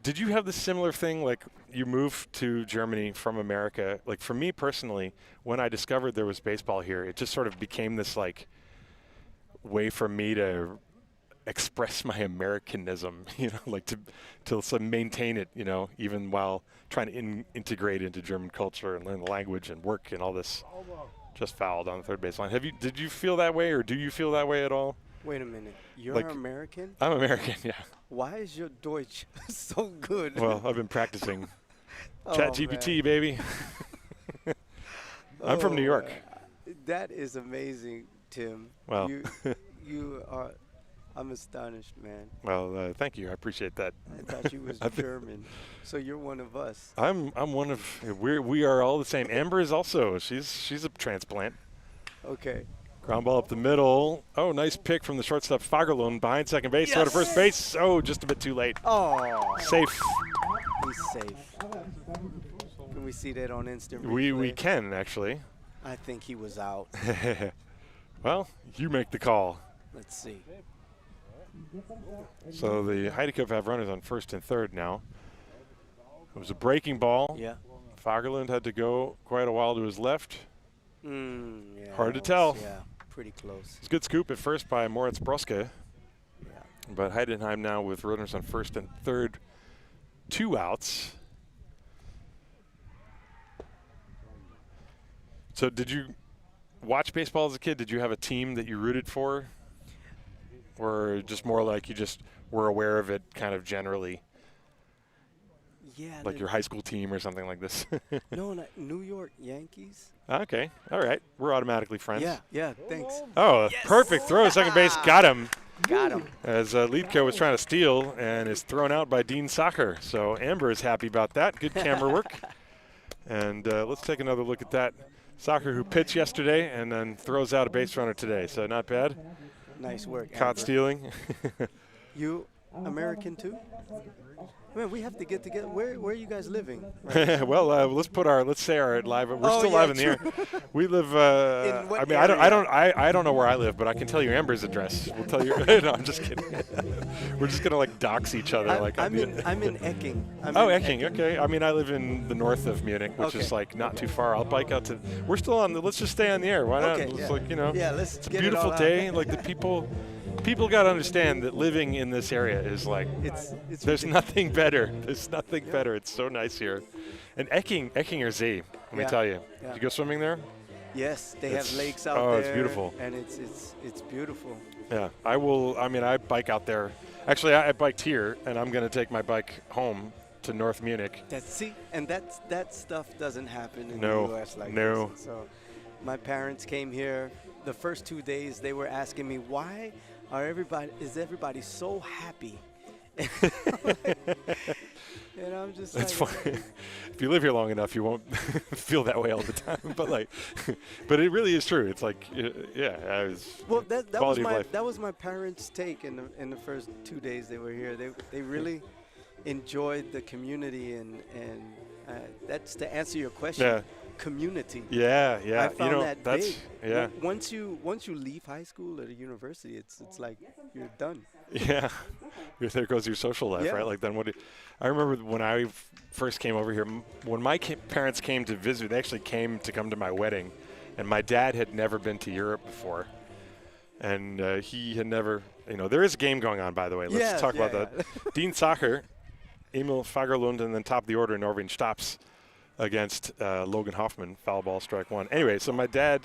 did you have this similar thing, like you moved to Germany from America? Like for me personally, when I discovered there was baseball here, it just sort of became this like way for me to express my Americanism, like to maintain it, even while trying to integrate into German culture and learn the language and work and all this. Just fouled on the third baseline. Did you feel that way, or do you feel that way at all? Wait a minute. You're American? I'm American, yeah. Why is your Deutsch so good? Well, I've been practicing. ChatGPT, baby. I'm from New York. That is amazing, Tim. Well, you are. I'm astonished, man. Well, thank you. I appreciate that. I thought you was German, so you're one of us. I'm one of. We are all the same. Amber is also. She's a transplant. Okay. Ground ball up the middle. Oh, nice pick from the shortstop Fagerlund behind second base. Throw to first base. Oh, just a bit too late. Oh. Safe. He's safe. Can we see that on instant replay? We can, actually. I think he was out. Well, you make the call. Let's see. So the Heideköpfe have runners on first and third now. It was a breaking ball. Yeah. Fagerlund had to go quite a while to his left. Yeah, hard to tell. Yeah, pretty close. It's a good scoop at first by Moritz Broske. Yeah. But Heidenheim now with runners on first and third, 2 outs. So did you watch baseball as a kid? Did you have a team that you rooted for? Or just more like you just were aware of it kind of generally? Yeah. Like your high school team or something like this? No, New York Yankees. Okay. All right. We're automatically friends. Yeah, thanks. Oh, yes. Perfect throw. Second base. Got him. Got him. As Liedtke was trying to steal and is thrown out by Dean Sacher. So Amber is happy about that. Good camera work. And let's take another look at that. Soccer who pitched yesterday and then throws out a base runner today. So not bad. Nice work. Caught Amber. stealing. You American too? Man, we have to get together. Where are you guys living? Well, let's say our live. We're still live in the air. We live. I mean, I don't know where I live, but I can tell you Amber's address. We'll tell you. No, I'm just kidding. We're just gonna like dox each other. I'm in Ecking. Ecking. Okay. I mean, I live in the north of Munich, which is like not too far. I'll bike out to. We're still on. Let's just stay on the air. Why not? Okay, It's like, you know. Yeah, let's It's a get beautiful it all day. out. Like the people. People got to understand that living in this area is like, it's there's nothing better. There's nothing better. It's so nice here. And Eckinger See, let me tell you. Yeah. Did you go swimming there? Yes, they have lakes out there. Oh, it's beautiful. And it's beautiful. Yeah, I will. I mean, I bike out there. Actually, I biked here, and I'm going to take my bike home to North Munich. And that stuff doesn't happen in the U.S. like No. this. So my parents came here. The first 2 days, they were asking me, why is everybody so happy? And I'm just That's like, fine. If you live here long enough, you won't feel that way all the time. But like, but it really is true. It's like, yeah. Well, that quality was of life. that was my parents' take in the first 2 days they were here. They really enjoyed the community and that's to answer your question. Yeah. Community. Yeah. I found that big. Yeah. Once you leave high school or the university, it's like you're done. Yeah. There goes your social life, right? Like then I remember when I first came over here, when my parents came to visit, they actually came to come to my wedding, and my dad had never been to Europe before. And he had never, there is a game going on, by the way. Let's talk about that. Dean Sacher, Emil Fagerlund, and then top of the order, Norwin Staps against Logan Hoffman, foul ball, strike one. Anyway, so my dad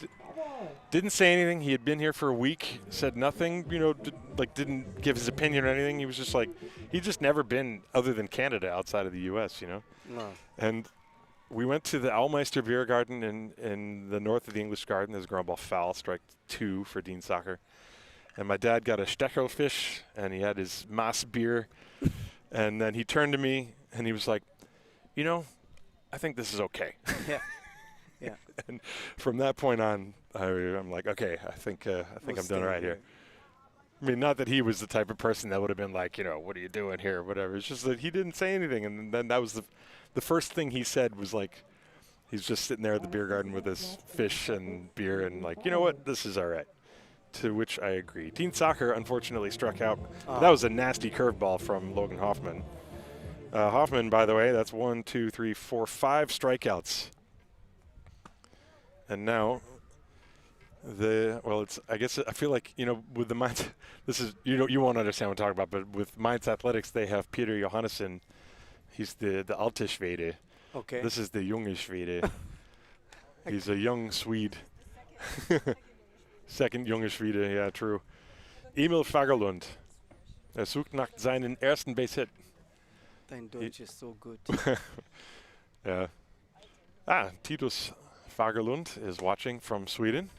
didn't say anything. He had been here for a week, said nothing, didn't give his opinion or anything. He was just like, he'd just never been other than Canada outside of the U.S., No. And we went to the Almeister Beer Garden in the north of the English Garden. There's a ground ball foul, strike two for Dean Sacher. And my dad got a Stechelfish, and he had his Maas beer. And then he turned to me, and he was like, I think this is okay. Yeah. Yeah. And from that point on, I'm like, okay, I think I'm doing all right here. I mean, not that he was the type of person that would have been like, what are you doing here or whatever. It's just that he didn't say anything. And then that was the first thing he said was like, he's just sitting there at the beer garden with his fish and beer and like, you know what, this is all right. To which I agree. Dean Sacher unfortunately struck out. That was a nasty curveball from Logan Hoffman. Hoffman, by the way, that's 1, 2, 3, 4, 5 strikeouts. And now I feel like, with the Mainz, this is, you won't understand what I'm talking about, but with Mainz Athletics, they have Peter Johannesson. He's the alte Schwede. Okay. This is the junge Schwede. He's a young Swede. Second junge Schwede, yeah, true. Emil Fagerlund. Sucht nach seinen ersten Base-Hit. Dein Deutsch is so good. Yeah. Titus Fagerlund is watching from Sweden.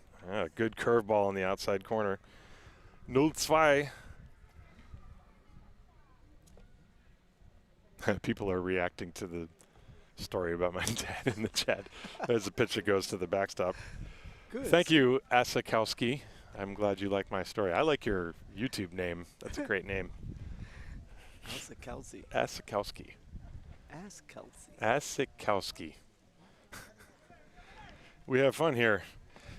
Good curveball on the outside corner. 0-2. People are reacting to the story about my dad in the chat as the pitch that goes to the backstop. Good. Thank you, Asikowski. I'm glad you like my story. I like your YouTube name. That's a great name. Asikowski. Asikowski. Asikowski. Asikowski. We have fun here.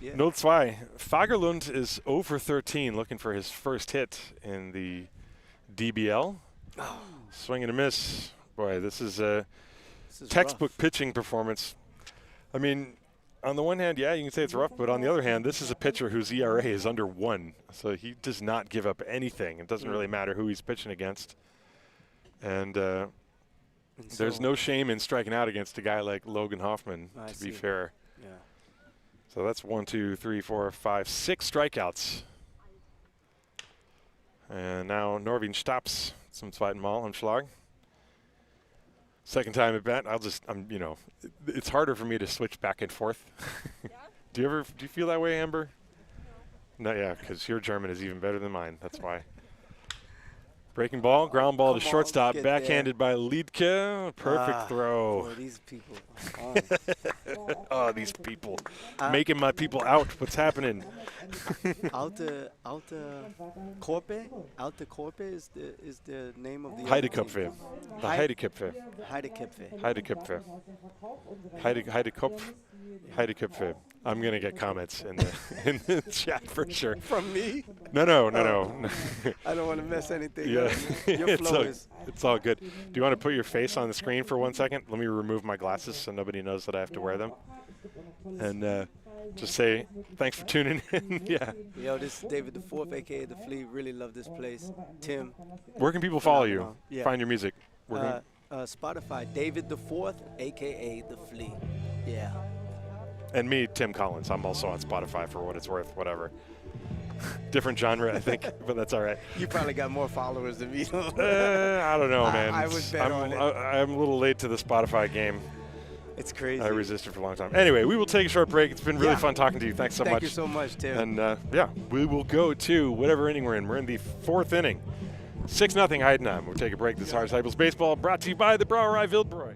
Yeah. 0-2. Fagerlund is 0 for 13, looking for his first hit in the DBL. Oh. Swing and a miss. Boy, this is a textbook pitching performance. I mean, on the one hand, yeah, you can say it's rough, but on the other hand, this is a pitcher whose ERA is under 1. So he does not give up anything. It doesn't really matter who he's pitching against. And there's no shame in striking out against a guy like Logan Hoffman, to be fair. Yeah. So that's 1, 2, 3, 4, 5, 6 strikeouts. And now Norwin Staps zum zweiten Mal am Schlag. Second time at bat, it's harder for me to switch back and forth. Do you feel that way, Amber? No, yeah, because your German is even better than mine. That's why. Breaking ball, ground ball to Come on, shortstop, get backhanded by Liedke. Perfect throw. Boy, these people. Oh, these people. Making my people out. What's happening? Alte Korpe is the name of the Heideköpfe. The Heideköpfe. Heideköpfe. Heideköpfe. Heideköpfe. I'm going to get comments in the chat for sure. From me? No. I don't want to mess anything Yeah. up. Your flow It's all good. Do you want to put your face on the screen for 1 second? Let me remove my glasses so nobody knows that I have to wear them. And just say thanks for tuning in. Yeah. Yo, this is David the Fourth, a.k.a. The Flea. Really love this place. Tim. Where can people follow you? Yeah. Find your music? Spotify. David the Fourth, a.k.a. The Flea. Yeah. And me, Tim Collins. I'm also on Spotify for what it's worth, whatever. Different genre, I think, but that's all right. You probably got more followers than me. I don't know, man. I would bet on it. I'm a little late to the Spotify game. It's crazy. I resisted for a long time. Anyway, we will take a short break. It's been really fun talking to you. Thanks so much. Thank you so much, Tim. And, we will go to whatever inning we're in. We're in the 4th inning. 6-0 Heidenheim. We'll take a break. This is Hard Cycles Baseball, brought to you by the Brauerei Wildbräu.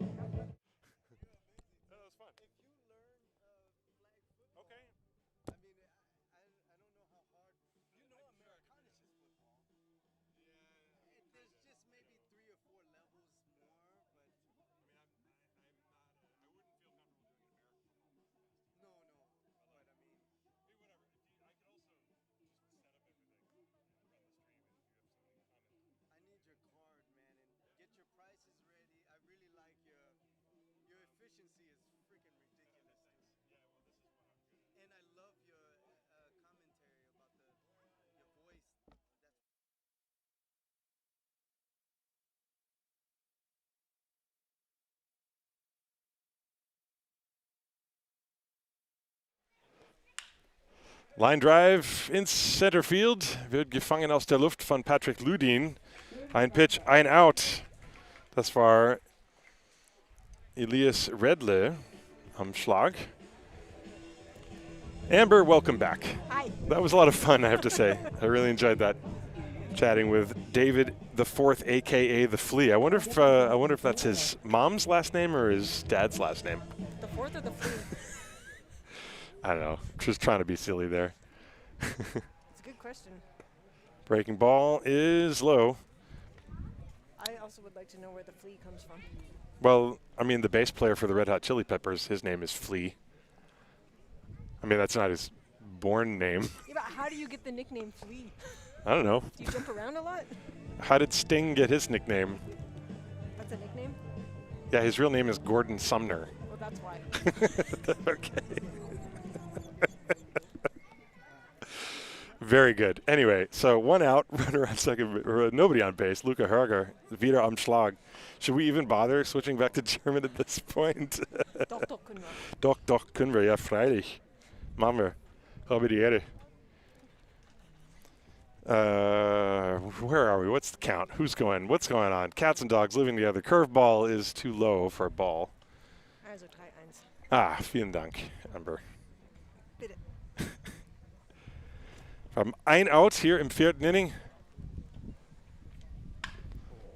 Line drive in center field, wird gefangen aus der Luft von Patrick Ludin. Ein Pitch, ein Out. Das war Elias Redle am Schlag. Amber, welcome back. Hi. That was a lot of fun, I have to say. I really enjoyed that. Chatting with David the Fourth, a.k.a. The Flea. I wonder if that's his mom's last name or his dad's last name. The Fourth or the Flea? I don't know. Just trying to be silly there. It's a good question. Breaking ball is low. I also would like to know where the Flea comes from. Well, I mean, the bass player for the Red Hot Chili Peppers, his name is Flea. I mean, that's not his born name. Yeah, but how do you get the nickname Flea? I don't know. Do you jump around a lot? How did Sting get his nickname? That's a nickname? Yeah, his real name is Gordon Sumner. Well, that's why. Okay. Very good. Anyway, so 1 out, runner on second, nobody on base. Luca Herger, wieder am Schlag. Should we even bother switching back to German at this point? Doch, können wir. Doch, können wir, ja, freilich. Machen wir. Habe die Ehre. Where are we? What's the count? What's going on? Cats and dogs living together. Curveball is too low for a ball. Also 3-1. Vielen Dank, Amber. Bitte. Wir haben ein Out hier im 4. Inning.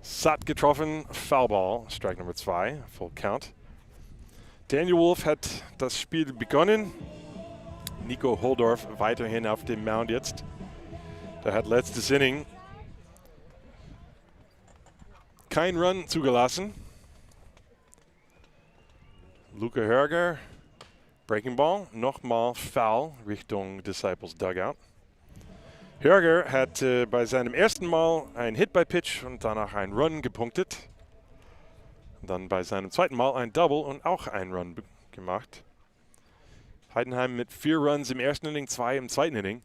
Satt getroffen, Foul Ball, Strike Nummer 2, Full Count. Daniel Wolf hat das Spiel begonnen. Nico Holdorf weiterhin auf dem Mound jetzt. Der hat letztes Inning kein Run zugelassen. Luca Herger, Breaking Ball, nochmal Foul Richtung Disciples Dugout. Herger hat bei seinem ersten Mal ein Hit by Pitch und danach ein Run gepunktet. Und dann bei seinem zweiten Mal ein Double und auch ein Run gemacht. Heidenheim mit 4 Runs im ersten Inning, 2 im zweiten Inning.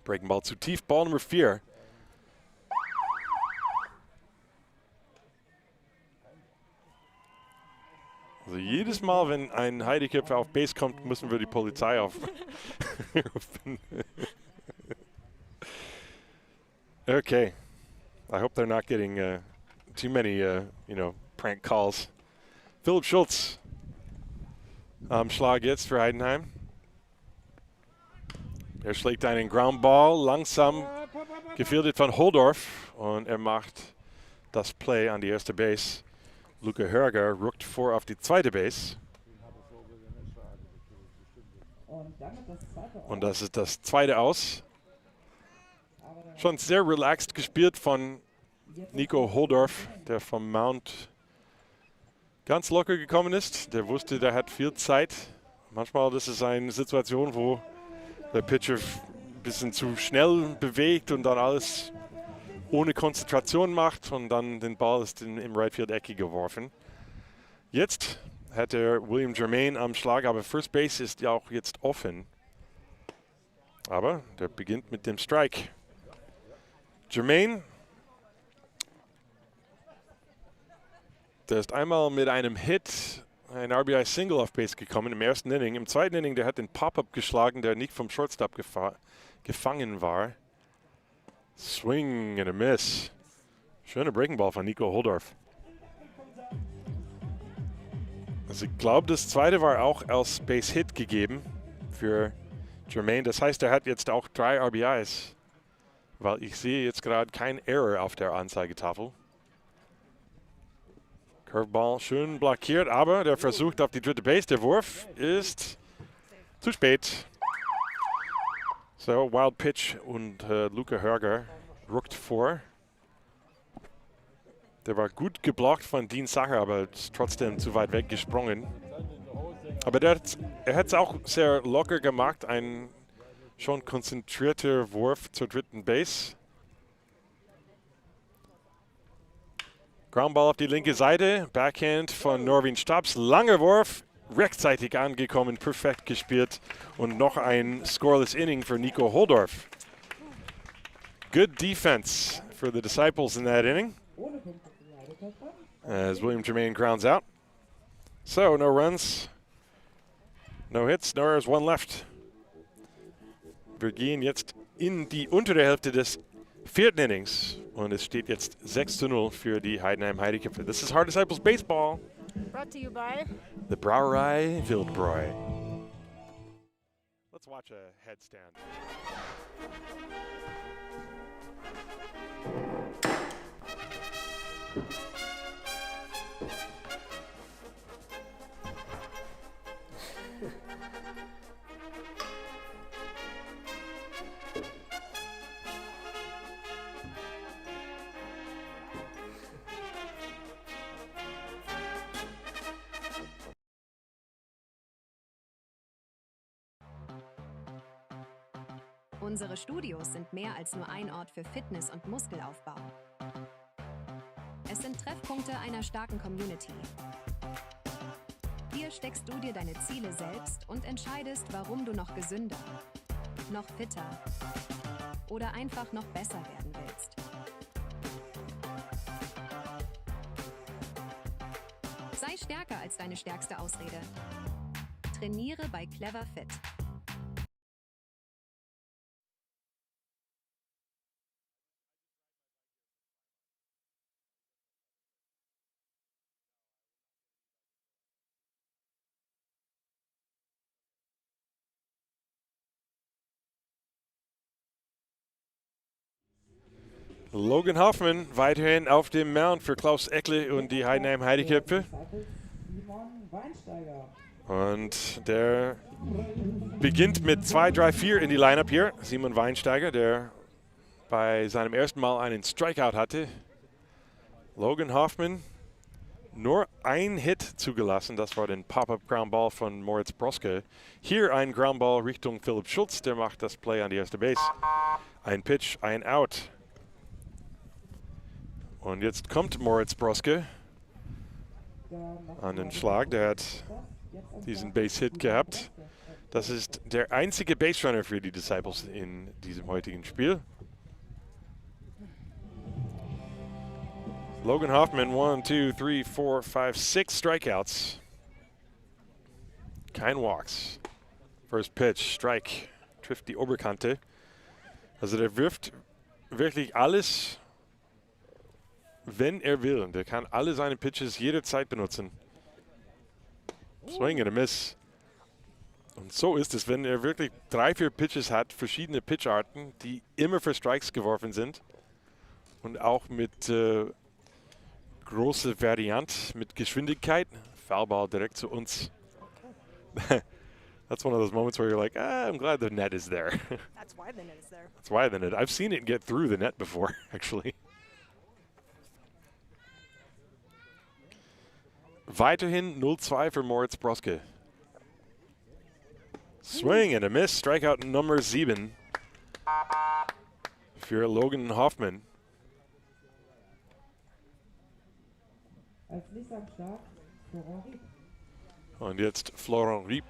Breaking Ball zu tief, Ball Nummer 4. Also jedes Mal, wenn ein Heideköpfe auf Base kommt, müssen wir die Polizei aufrufen. Okay. I hope they're not getting too many, prank calls. Philipp Schultz am Schlag jetzt für Heidenheim. Er schlägt einen Ground Ball langsam Gefielded von Holdorf und er macht das Play an die erste Base. Luca Hörger rückt vor auf die zweite Base. Und das ist das zweite Aus. Schon sehr relaxed gespielt von Nico Holdorf, der vom Mount ganz locker gekommen ist. Der wusste, der hat viel Zeit. Manchmal das ist eine Situation, wo der Pitcher ein bisschen zu schnell bewegt und dann alles ohne Konzentration macht und dann den Ball ist im Right-Field-Ecke geworfen. Jetzt hat er William Germain am Schlag, aber First Base ist ja auch jetzt offen. Aber der beginnt mit dem Strike. Germain, der ist einmal mit einem Hit, ein RBI-Single auf Base gekommen im ersten Inning. Im zweiten Inning, der hat den Pop-Up geschlagen, der nicht vom Shortstop gefangen war. Swing and a miss. Schöner Breaking Ball von Nico Holdorf. Also ich glaube, das zweite war auch als Base-Hit gegeben für Germain. Das heißt, er hat jetzt auch 3 RBIs. Weil ich sehe jetzt gerade kein Error auf der Anzeigetafel. Curveball schön blockiert, aber der versucht auf die dritte Base. Der Wurf ist zu spät. So, Wild Pitch und Luca Hörger rückt vor. Der war gut geblockt von Dean Sacher, aber ist trotzdem zu weit weg gesprungen. Aber er hat es auch sehr locker gemacht. Ein schon konzentrierter Wurf zur dritten Base. Groundball auf die linke Seite. Backhand von Norwin Stabs. Langer Wurf. Rechtzeitig angekommen. Perfekt gespielt. Und noch ein scoreless Inning für Nico Holdorf. Good defense for the Disciples in that inning. As William Germain grounds out. So, no runs. No hits. No errors. One left. Wir gehen jetzt in die untere Hälfte des vierten Innings. Und es steht jetzt 6:0 für die Heidenheim Heideköpfe. This is Hard Disciples Baseball. Brought to you by The Brauerei Wildbräu. Let's watch a headstand. Unsere Studios sind mehr als nur ein Ort für Fitness und Muskelaufbau. Es sind Treffpunkte einer starken Community. Hier steckst du dir deine Ziele selbst und entscheidest, warum du noch gesünder, noch fitter oder einfach noch besser werden willst. Sei stärker als deine stärkste Ausrede. Trainiere bei Clever Fit. Logan Hoffman weiterhin auf dem Mount für Klaus Eckle und die Heidenheim Heideköpfe. Und der beginnt mit 2, 3, 4 in die Lineup hier. Simon Weinsteiger, der bei seinem ersten Mal einen Strikeout hatte. Logan Hoffman nur ein Hit zugelassen. Das war den Pop-Up Groundball von Moritz Broske. Hier ein Groundball Richtung Philipp Schulz. Der macht das Play an die erste Base. Ein Pitch, ein Out. Und jetzt kommt Moritz Broske an den Schlag. Der hat diesen Base-Hit gehabt. Das ist der einzige Base-Runner für die Disciples in diesem heutigen Spiel. Logan Hoffman, 1, 2, 3, 4, 5, 6 Strikeouts. Kein Walks. First Pitch, Strike, trifft die Oberkante. Also der wirft wirklich alles, wenn er will. Der kann alle seine Pitches jederzeit benutzen. Swing and a miss. Und so ist es, wenn er wirklich 3, 4 Pitches hat, verschiedene Pitcharten, die immer für Strikes geworfen sind. Und auch mit großer Variant, mit Geschwindigkeit. Foulball direkt zu uns. That's one of those moments where you're like, I'm glad the net is there. That's why the net is there. That's why the net. I've seen it get through the net before, actually. Weiterhin 0-2 für Moritz Broske. Swing and a miss. Strikeout Nummer 7 für Logan Hoffman. Als nächster am Start Florent Riep. Und jetzt Florent Riep.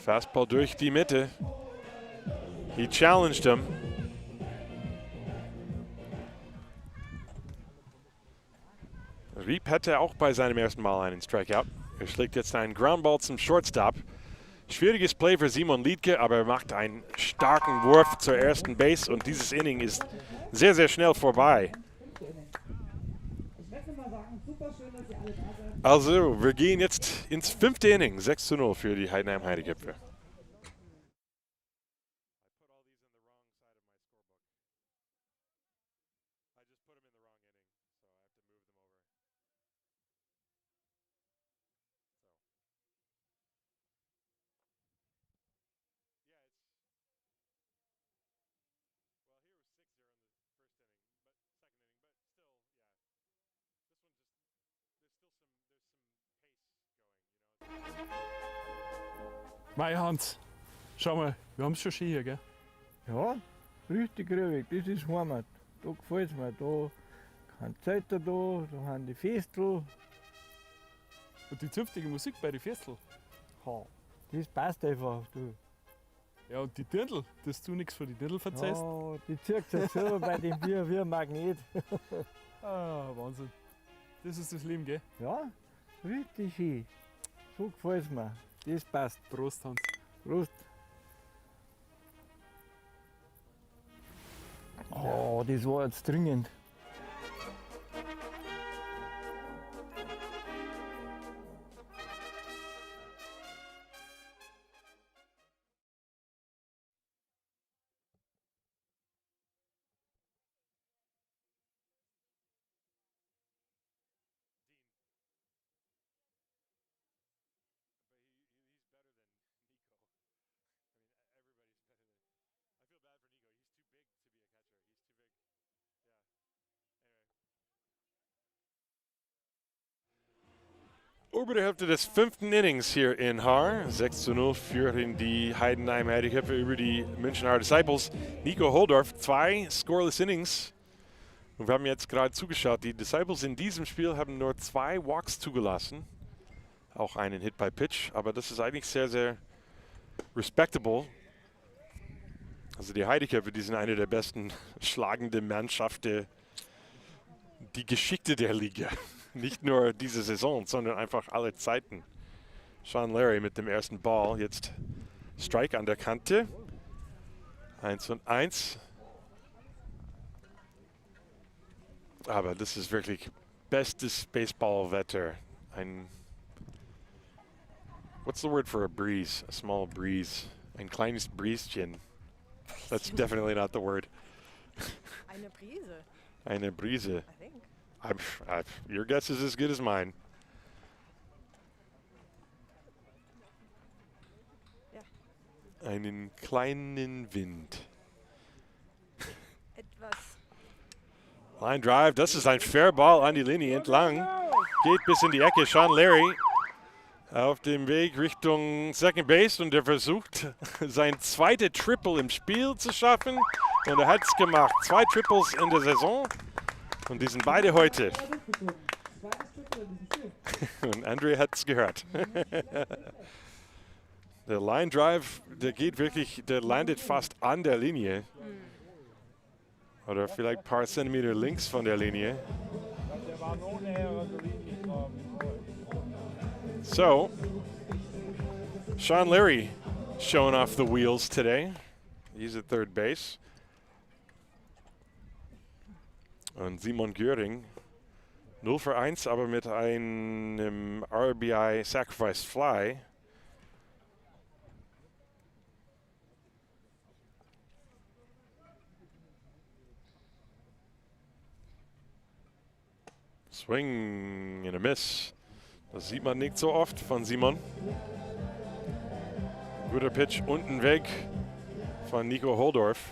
Fastball durch die Mitte. He challenged him. Riep hatte auch bei seinem ersten Mal einen Strikeout. Er schlägt jetzt einen Groundball zum Shortstop. Schwieriges Play für Simon Liedke, aber er macht einen starken Wurf zur ersten Base und dieses Inning ist sehr, sehr schnell vorbei. Also, wir gehen jetzt ins 5. Inning. 6-0 für die Heidenheim Heideköpfe. Mei Hans, schau mal, wir haben es schon schön hier, gell? Ja, richtig ruhig, das ist Heimat. Da gefällt es mir. Da kann Zeiter da haben die Festel. Und die zünftige Musik bei den Festel. Ha, das passt einfach. Du. Ja, und die Dirndl, dass du nichts für die Dirndl verzeihst. Ja, die zieht sich so bei dem Bier wie ein Magnet. Wahnsinn. Das ist das Leben, gell? Ja, richtig schön. So gefällt es mir. Das passt. Prost, Hans. Prost. Oh, das war jetzt dringend. Obere Hälfte des 5. Innings hier in Haar. 6-0 führen die Heidenheim Heideköpfe über die München-Haar Disciples. Nico Holdorf, 2 scoreless Innings. Und wir haben jetzt gerade zugeschaut. Die Disciples in diesem Spiel haben nur 2 Walks zugelassen. Auch einen Hit by Pitch. Aber das ist eigentlich sehr, sehr respectable. Also die Heideköpfe, die sind eine der besten schlagenden Mannschaften, die Geschichte der Liga. Nicht nur diese Saison, sondern einfach alle Zeiten. Sean Larry mit dem ersten Ball. Jetzt Strike an der Kante. 1-1. Aber das ist wirklich bestes Baseballwetter. What's the word for a breeze? A small breeze. Ein kleines Brieschen. That's definitely not the word. Eine Brise. Eine Brise. I think. Your guess is as good as mine. Ja. Einen kleinen Wind. Etwas. Line Drive, das ist ein Fairball an die Linie entlang. Geht bis in die Ecke. Sean Larry auf dem Weg Richtung Second Base und er versucht, sein zweites Triple im Spiel zu schaffen. Und er hat es gemacht. 2 Triples in der Saison. Und die sind beide heute. Und Andre hat es gehört. Der Line Drive, der geht wirklich, der landet fast an der Linie. Oder vielleicht ein paar Zentimeter links von der Linie. So, Sean Larry showing off the wheels today. He's at third base. Und Simon Göring 0 für 1, aber mit einem RBI Sacrifice Fly. Swing and a miss. Das sieht man nicht so oft von Simon. Guter Pitch unten weg von Nico Holdorf.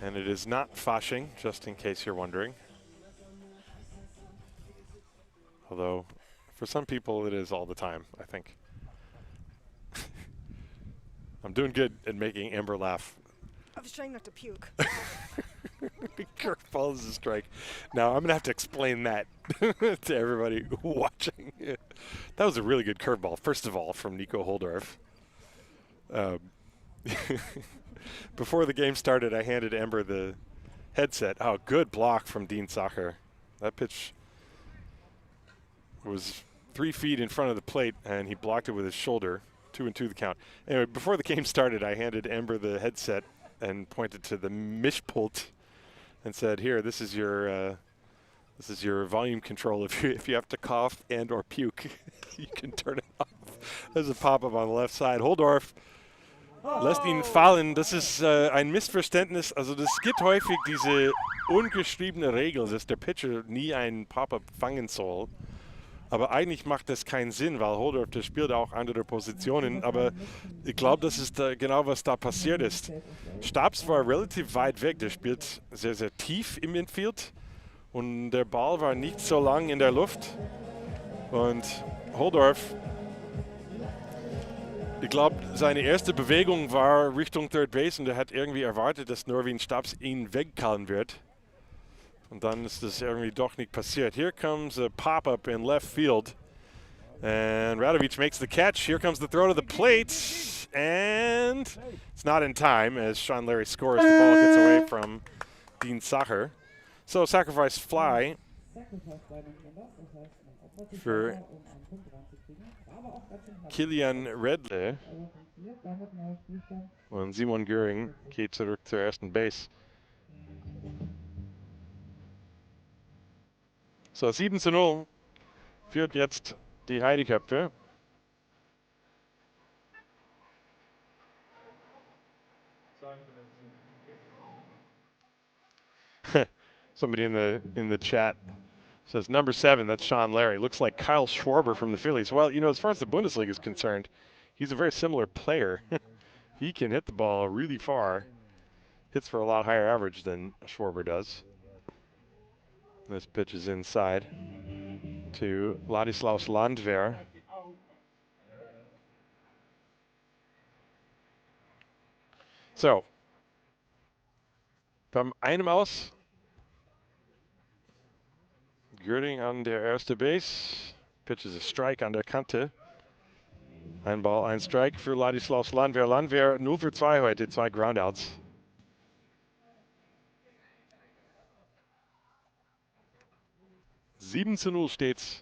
And it is not Fasching, just in case you're wondering. Although, for some people, it is all the time, I think. I'm doing good at making Amber laugh. I was trying not to puke. Curveball is a strike. Now, I'm going to have to explain that to everybody watching. That was a really good curveball, first of all, from Nico Holdorf. Before the game started, I handed Amber the headset. Oh, good block from Dean Sacher. That pitch was 3 feet in front of the plate, and he blocked it with his shoulder. 2-2 the count. Anyway, before the game started, I handed Amber the headset and pointed to the Mischpult and said, "Here, this is your volume control. If you have to cough and or puke, you can turn it off." There's a pop-up on the left side. Holdorf lässt ihn fallen. Das ist ein Missverständnis. Also das gibt häufig diese ungeschriebene Regel, dass der Pitcher nie einen Pop-up fangen soll. Aber eigentlich macht das keinen Sinn, weil Holdorf, der spielt auch andere Positionen. Aber ich glaube, das ist genau, was da passiert ist. Stabs war relativ weit weg. Der spielt sehr, sehr tief im Infield. Und der Ball war nicht so lang in der Luft. Und Holdorf, ich glaube, seine erste Bewegung war Richtung Third Base. Und er hat irgendwie erwartet, dass Norwin Stabs ihn wegkallen wird. Und dann ist das irgendwie doch nicht passiert. Here comes a pop-up in left field. And Radovic makes the catch. Here comes the throw to the plate. And it's not in time as Sean Larry scores. The ball gets away from Dean Sacher. So sacrifice fly for Kilian Redle. Und Simon Göring geht zurück zur ersten Base. So, 7:0 führt jetzt die Heideköpfe. Somebody in the chat says number 7, that's Sean Larry. Looks like Kyle Schwarber from the Phillies. Well, you know, as far as the Bundesliga is concerned, he's a very similar player. He can hit the ball really far. Hits for a lot higher average than Schwarber does. This pitch is inside to Ladislaus Landwehr. So, von einem aus. Göring an der erste Base. Pitch is a strike an der Kante. Ein Ball, ein Strike für Ladislaus Landwehr. Landwehr 0 für 2 heute, 2 Groundouts. 7:0 steht's.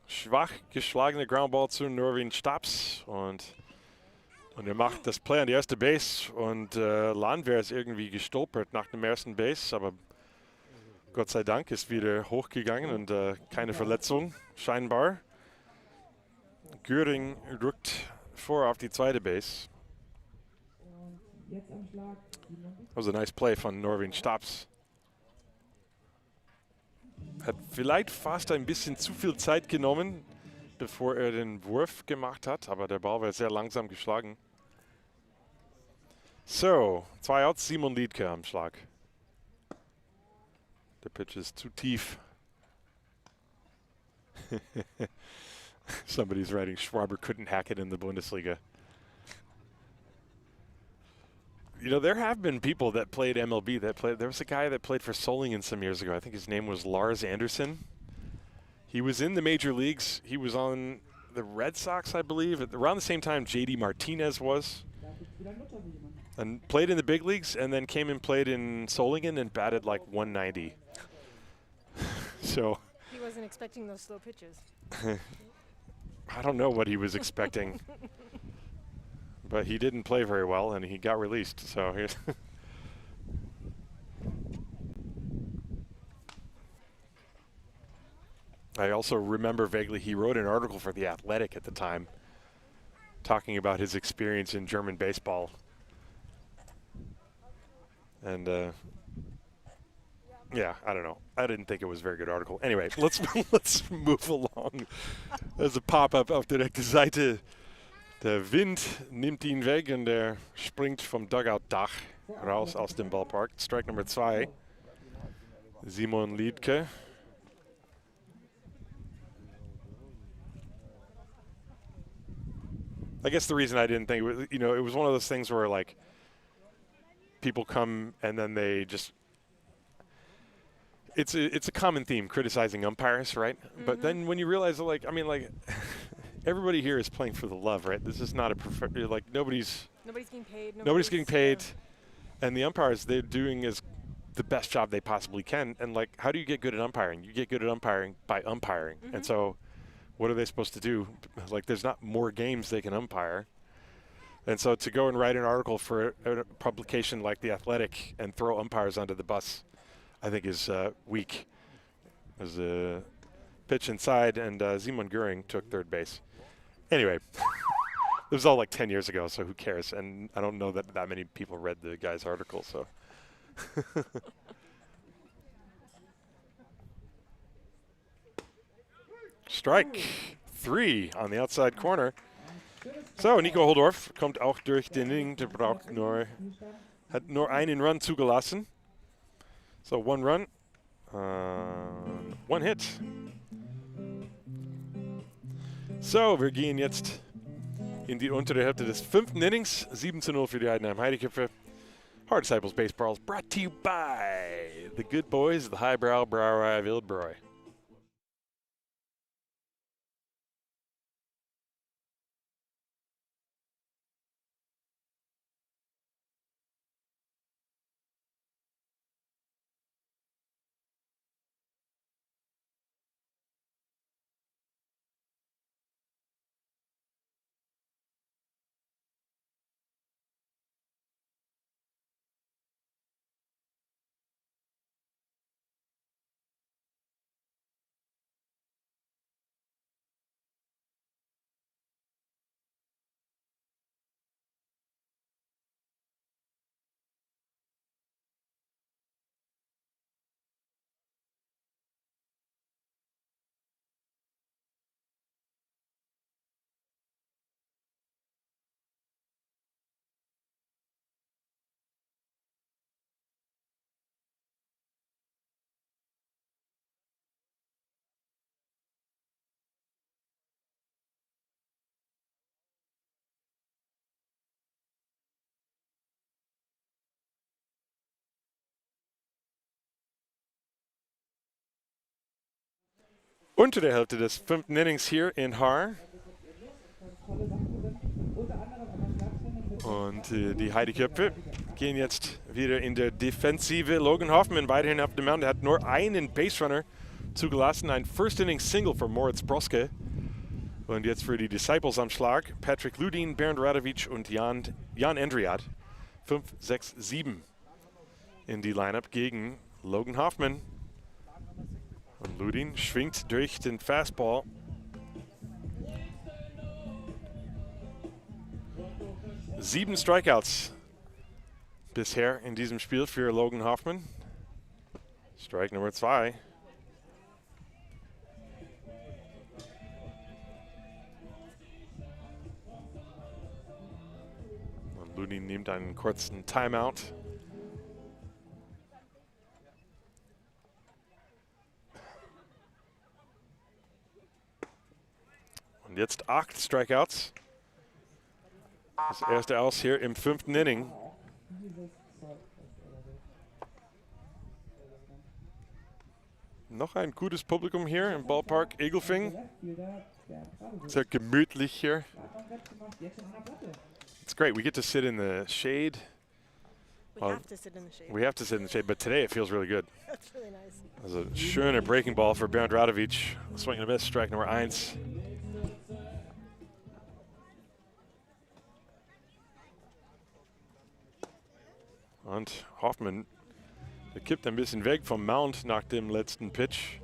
Schwach geschlagene Groundball zu Norwin Stabs und er macht das Play an die erste Base und Landwehr ist irgendwie gestolpert nach dem ersten Base, aber Gott sei Dank ist wieder hochgegangen und keine Verletzung scheinbar. Göring rückt vor auf die zweite Base. That was a nice play von Norwin Stabs. Hat vielleicht fast ein bisschen zu viel Zeit genommen, bevor er den Wurf gemacht hat, aber der Ball war sehr langsam geschlagen. So, 2 Outs, Simon Liedke am Schlag. Der Pitch ist zu tief. Somebody's writing Schwarber couldn't hack it in the Bundesliga. You know, there have been people that played MLB there was a guy that played for Solingen some years ago. I think his name was Lars Anderson. He was in the major leagues. He was on the Red Sox, I believe, around the same time JD Martinez was. And played in the big leagues and then came and played in Solingen and batted like 190. So He wasn't expecting those slow pitches. I don't know what he was expecting. But he didn't play very well, and he got released. So here's I also remember vaguely he wrote an article for The Athletic at the time talking about his experience in German baseball. And Yeah, I don't know. I didn't think it was a very good article. Anyway, let's move along. There's a Pop-up auf der rechten Seite. Der Wind nimmt ihn weg und er springt vom Dugout-Dach raus aus dem Ballpark. Strike Nummer 2. Simon Liedke. I guess the reason I didn't think it was, it was one of those things where like people come and then they just it's a common theme criticizing umpires, right? Mm-hmm. But then when you realize that, everybody here is playing for the love, right? This is not a nobody's getting paid. Nobody's getting paid, and the umpires, they're doing the best job they possibly can. And how do you get good at umpiring? You get good at umpiring by umpiring. Mm-hmm. And so what are they supposed to do? There's not more games they can umpire. And so to go and write an article for a publication like The Athletic and throw umpires under the bus, I think is weak. There's a pitch inside, and Simon Göring took third base. Anyway, it was all 10 years ago, so who cares? And I don't know that many people read the guy's article, so. Strike 3 on the outside corner. So, Nico Holdorf kommt auch durch den Inning, der hat nur einen Run zugelassen. So, 1 run, 1 hit. So, wir gehen jetzt in die untere Hälfte des 5. Innings. 7:0 für die Heidenheim Heideköpfe. Hard Disciples Baseballs brought to you by the good boys, the Highbrow Brauerei Wildbräu. Unter der Hälfte des 5. Innings hier in Haar. Und die Heideköpfe gehen jetzt wieder in der Defensive. Logan Hoffman weiterhin auf dem Mound. Er hat nur einen Base-Runner zugelassen. Ein First-Inning-Single für Moritz Broske. Und jetzt für die Disciples am Schlag. Patrick Ludin, Bernd Radovic und Jan Endriat. 5, 6, 7 in die Lineup gegen Logan Hoffman. Und Ludin schwingt durch den Fastball. Sieben Strikeouts bisher in diesem Spiel für Logan Hoffman. Strike Nummer 2. Und Ludin nimmt einen kurzen Timeout. Und jetzt 8 Strikeouts. Das erste aus hier im 5. Inning. Noch ein gutes Publikum hier im Ballpark Egelfing. Sehr gemütlich hier. It's great. We get to sit in the shade. We have to sit in the shade. We have to sit in the shade, but today it feels really good. That's really nice. Das ist ein schöner Breaking Ball für Bernd Radovic. Swing and a miss, Strike Nummer 1. Und Hoffman, der kippt ein bisschen weg vom Mount nach dem letzten Pitch.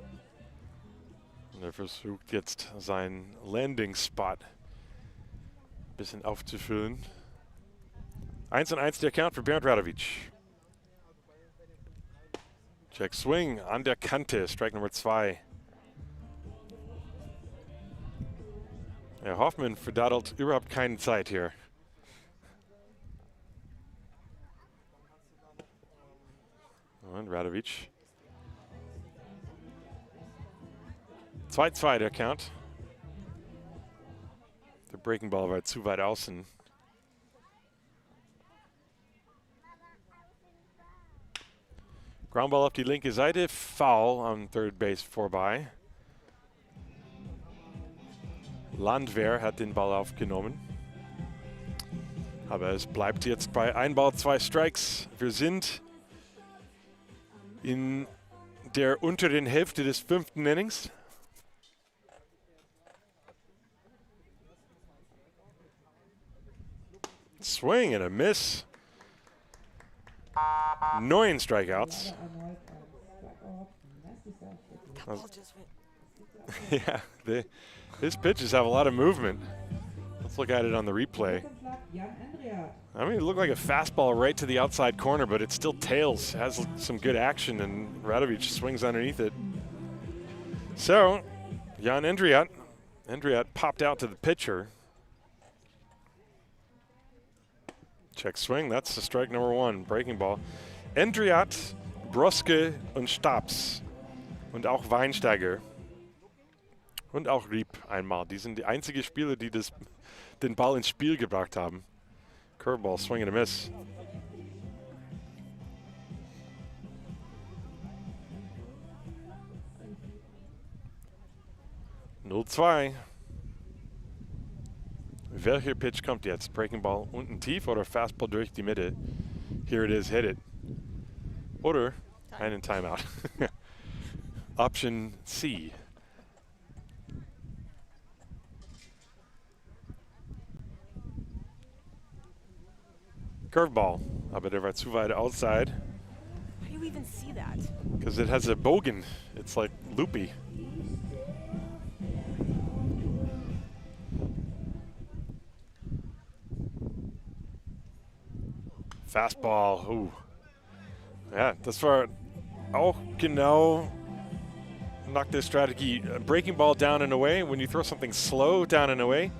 Und er versucht jetzt seinen Landing-Spot ein bisschen aufzufüllen. 1-1 der Count für Bernd Radovic. Check swing an der Kante, Strike Nummer 2. Ja, Hoffmann verdattelt überhaupt keine Zeit hier. Und Radovic. 2-2 der Count. Der Breaking Ball war zu weit außen. Ground Ball auf die linke Seite. Foul am Third Base vorbei. Landwehr hat den Ball aufgenommen. Aber es bleibt jetzt bei 1 Ball, 2 Strikes. Wir sind in der unteren Hälfte des 5. Innings. Swing and a miss. 9 strikeouts. Yeah, his pitches have a lot of movement. Let's look at it on the replay. I mean, it looked like a fastball right to the outside corner, but it still tails, has some good action, and Radovic swings underneath it. So, Jan Endriat popped out to the pitcher. Check swing, that's the strike number 1, breaking ball. Endriat, Broske und Stabs. Und auch Weinsteiger. Und auch Rieb einmal. Die sind die einzigen Spieler, die den Ball ins Spiel gebracht haben. Curveball, swing and a miss. Null 2. Welcher Pitch kommt jetzt? Breaking Ball unten tief oder Fastball durch die Mitte? Here it is, hit it. Oder einen Timeout. Option C. Curveball, aber der war zu weit outside. How do you even see that? Because it has a bogen. It's like loopy. Fastball, Ja, das war auch genau nach der Strategie. Breaking ball down and away. When you throw something slow down and away,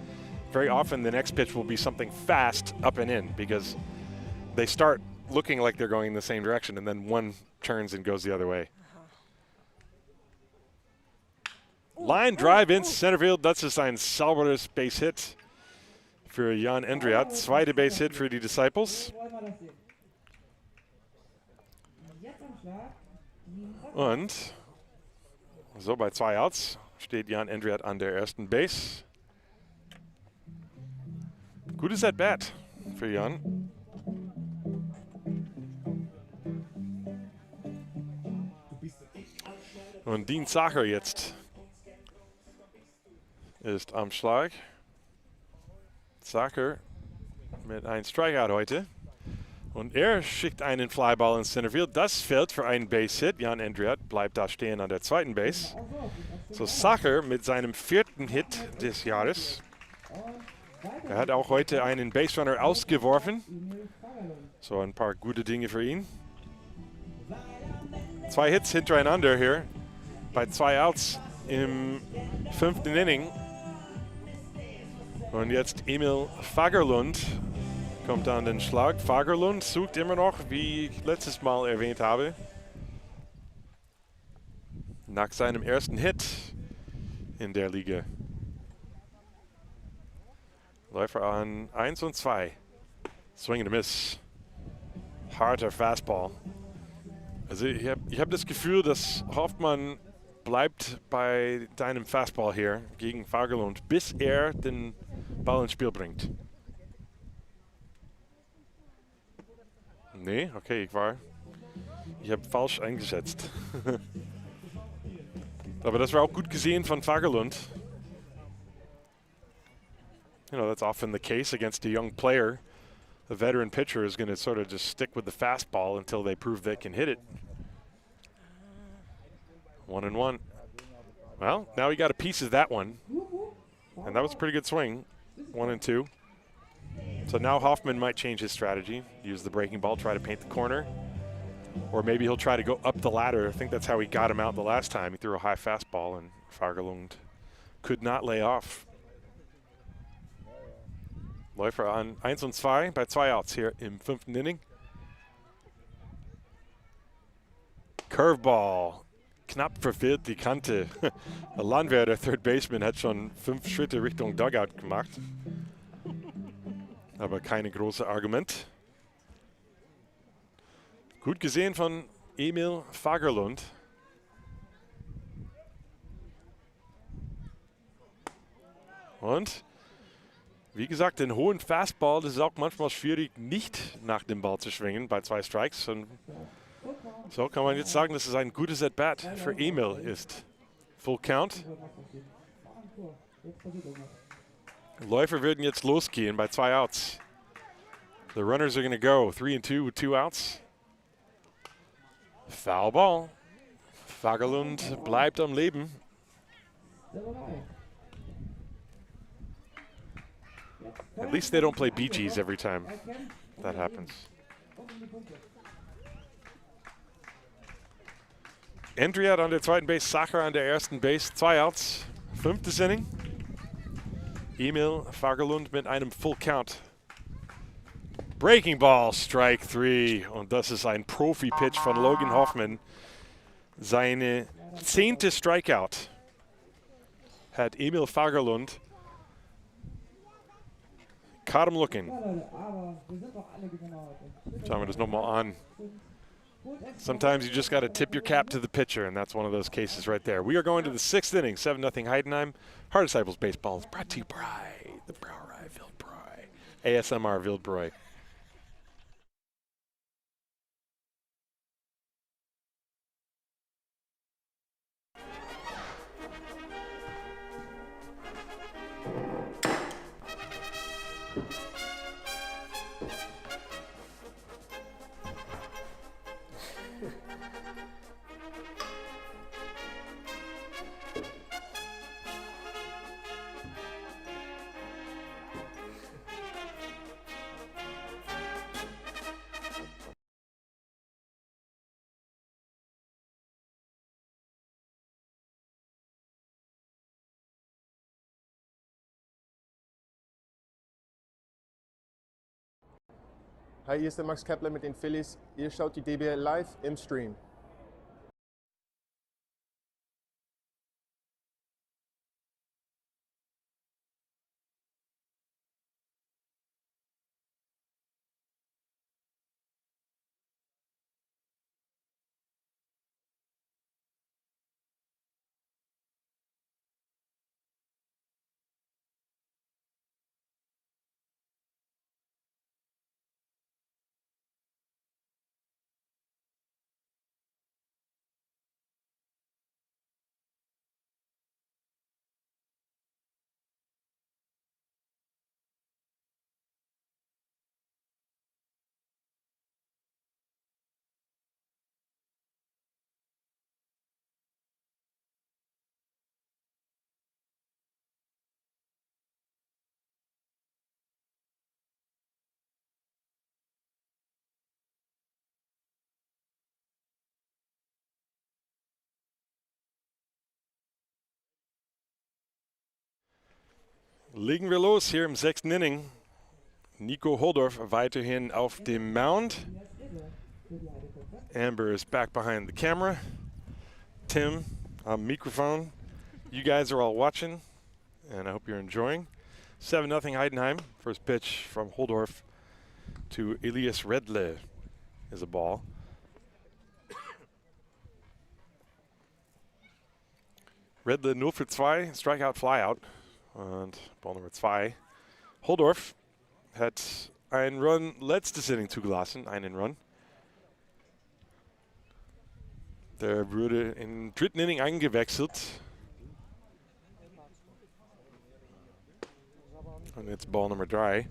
very often the next pitch will be something fast up and in because they start looking like they're going in the same direction and then one turns and goes the other way. Line drive in center field. Das ist ein sauberes Base Hit für Jan Endriat. Zweite Base Hit für die Disciples. Und so bei 2 Outs steht Jan Endriat an der ersten Base. Gutes At-Bat für Jan. Und Dean Sacher jetzt ist am Schlag. Sacher mit einem Strikeout heute. Und schickt einen Flyball ins Centerfield. Das fällt für einen Base-Hit. Jan Endriat bleibt da stehen an der zweiten Base. So Sacher mit seinem 4. Hit des Jahres. Er hat auch heute einen Base-Runner ausgeworfen. So ein paar gute Dinge für ihn. 2 Hits hintereinander hier. Bei 2 Outs im 5. Inning. Und jetzt Emil Fagerlund kommt an den Schlag. Fagerlund sucht immer noch, wie ich letztes Mal erwähnt habe, nach seinem ersten Hit in der Liga. Läufer an 1 und 2. Swing and a miss. Harter Fastball. Also ich hab das Gefühl, dass Hoffmann bleibt bei deinem Fastball hier gegen Fagerlund, bis er den Ball ins Spiel bringt. Nee, okay, ich habe falsch eingeschätzt. Aber das war auch gut gesehen von Fagerlund. You know, that's often the case against a young player. The veteran pitcher is going to sort of just stick with the fastball until they prove they can hit it. 1-1. Well, now he got a piece of that one. And that was a pretty good swing. 1-2. So now Hoffman might change his strategy. Use the breaking ball, try to paint the corner. Or maybe he'll try to go up the ladder. I think that's how he got him out the last time. He threw a high fastball and Fagerlund could not lay off. Läufer an 1 und 2 bei 2 Outs hier im 5. Inning. Curveball. Knapp verfehlt die Kante. Landwehr, der Third Baseman, hat schon 5 Schritte Richtung Dugout gemacht. Aber keine große Argument. Gut gesehen von Emil Fagerlund. Und wie gesagt, den hohen Fastball, das ist auch manchmal schwierig, nicht nach dem Ball zu schwingen bei 2 Strikes. Und so kann man jetzt sagen, dass es ein gutes At-Bat für Emil ist. Full Count. Läufer würden jetzt losgehen bei 2 Outs. The runners are going to go 3 and 2 with 2 outs. Foul ball. Fagerlund bleibt am Leben. At least they don't play Bee Gees every time that happens. Endriat an der 2. Base, Sacher an der 1. Base. 2 Outs. 5. Inning. Emil Fagerlund mit einem Full Count. Breaking Ball, Strike 3. Und das ist ein Profi-Pitch von Logan Hoffman. Seine 10. Strikeout hat Emil Fagerlund. Caught him looking. Schauen wir das nochmal an. Sometimes you just got to tip your cap to the pitcher, and that's one of those cases right there. We are going to the 6th inning, 7-0 Heidenheim. Hard Disciples Baseball is brought to you by the Brauerei Wildbräu. ASMR Wildbräu. Hi, hier ist der Max Kepler mit den Phillies. Ihr schaut die DBL live im Stream. Legen wir los hier im 6. Inning. Nico Holdorf weiterhin auf dem Mound. Amber is back behind the camera. Tim on microphone. You guys are all watching, and I hope you're enjoying. 7-0 Heidenheim. First pitch from Holdorf to Elias Redle is a ball. Redle 0 für 2, Strikeout, Flyout. Und Ball Nummer 2. Holdorf hat einen Run letztes Inning zugelassen, einen Run. Der wurde im 3. Inning eingewechselt. Und jetzt Ball Nummer 3.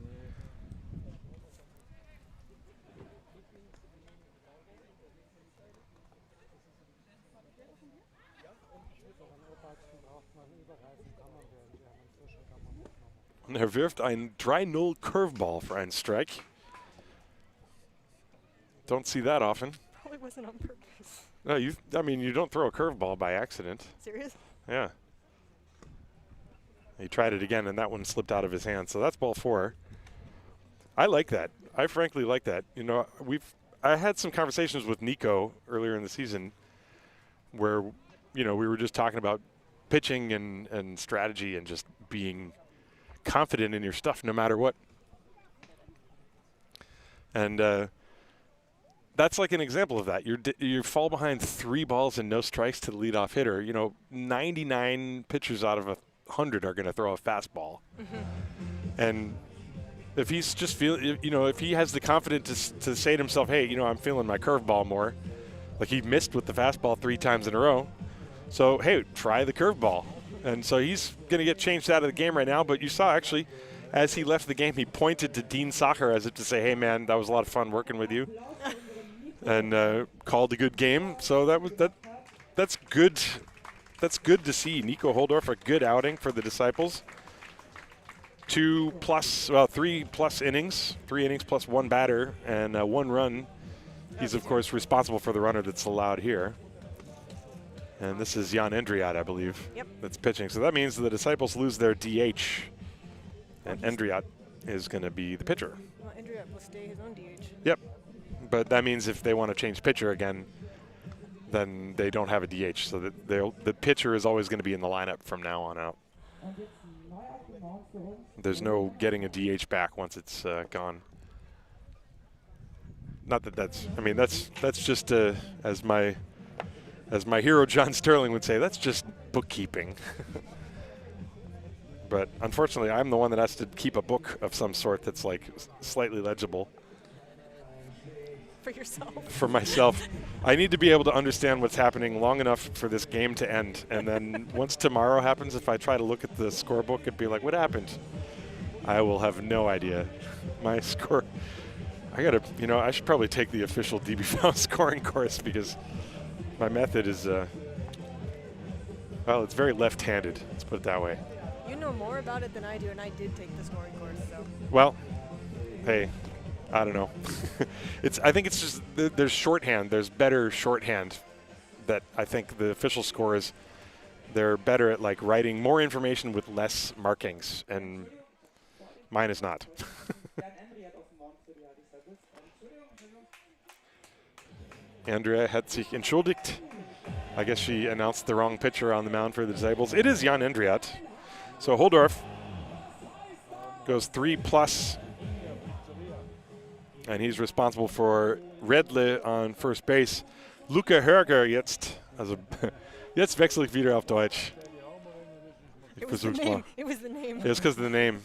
Und er wirft einen 3-0 Curveball für einen Strike. Don't see that often. probably wasn't on purpose. No, I mean, you don't throw a curveball by accident. Serious? Yeah. He tried it again, and that one slipped out of his hand. So that's ball 4. I like that. I frankly like that. You know, I had some conversations with Nico earlier in the season where, you know, we were just talking about pitching and strategy and just being confident in your stuff no matter what. And that's like an example of that. You fall behind 3 balls and no strikes to the leadoff hitter. You know, 99 pitchers out of 100 are going to throw a fastball. And if he's just if he has the confidence to say to himself, hey, you know, I'm feeling my curveball more. Like he missed with the fastball 3 times in a row. So, hey, try the curveball. And so he's going to get changed out of the game right now. But you saw actually, as he left the game, he pointed to Dean Sacher as if to say, hey, man, that was a lot of fun working with you. And called a good game. So that's good. That's good to see. Nico Holdorf, a good outing for the Disciples. 3 plus innings. 3 innings plus 1 batter and 1 run. He's, of course, responsible for the runner that's allowed here. And this is Jan Endriat, I believe, that's pitching. So that means the Disciples lose their DH. And Endriat is going to be the pitcher. Well, Endriat will stay his own DH. Yep. But that means if they want to change pitcher again, then they don't have a DH. So that the pitcher is always going to be in the lineup from now on out. There's no getting a DH back once it's gone. Not that that's just as my hero John Sterling would say, that's just bookkeeping. But unfortunately, I'm the one that has to keep a book of some sort that's like slightly legible. For yourself? For myself. I need to be able to understand what's happening long enough for this game to end. And then once tomorrow happens, if I try to look at the scorebook and be like, what happened? I will have no idea. My score, I should probably take the official DB scoring course because my method is, it's very left-handed. Let's put it that way. You know more about it than I do, and I did take the scoring course, so. Well, hey, I don't know. I think it's just there's shorthand. There's better shorthand that I think the official scores, they're better at like writing more information with less markings, and mine is not. Andrea hat sich entschuldigt. I guess she announced the wrong pitcher on the mound for the Disciples. It is Jan Endriat. So Holdorf goes 3 plus. And he's responsible for Redle on first base. Luca Hörger jetzt. Also jetzt wechsle ich wieder auf Deutsch. It was the name. It was the name. It's because of the name.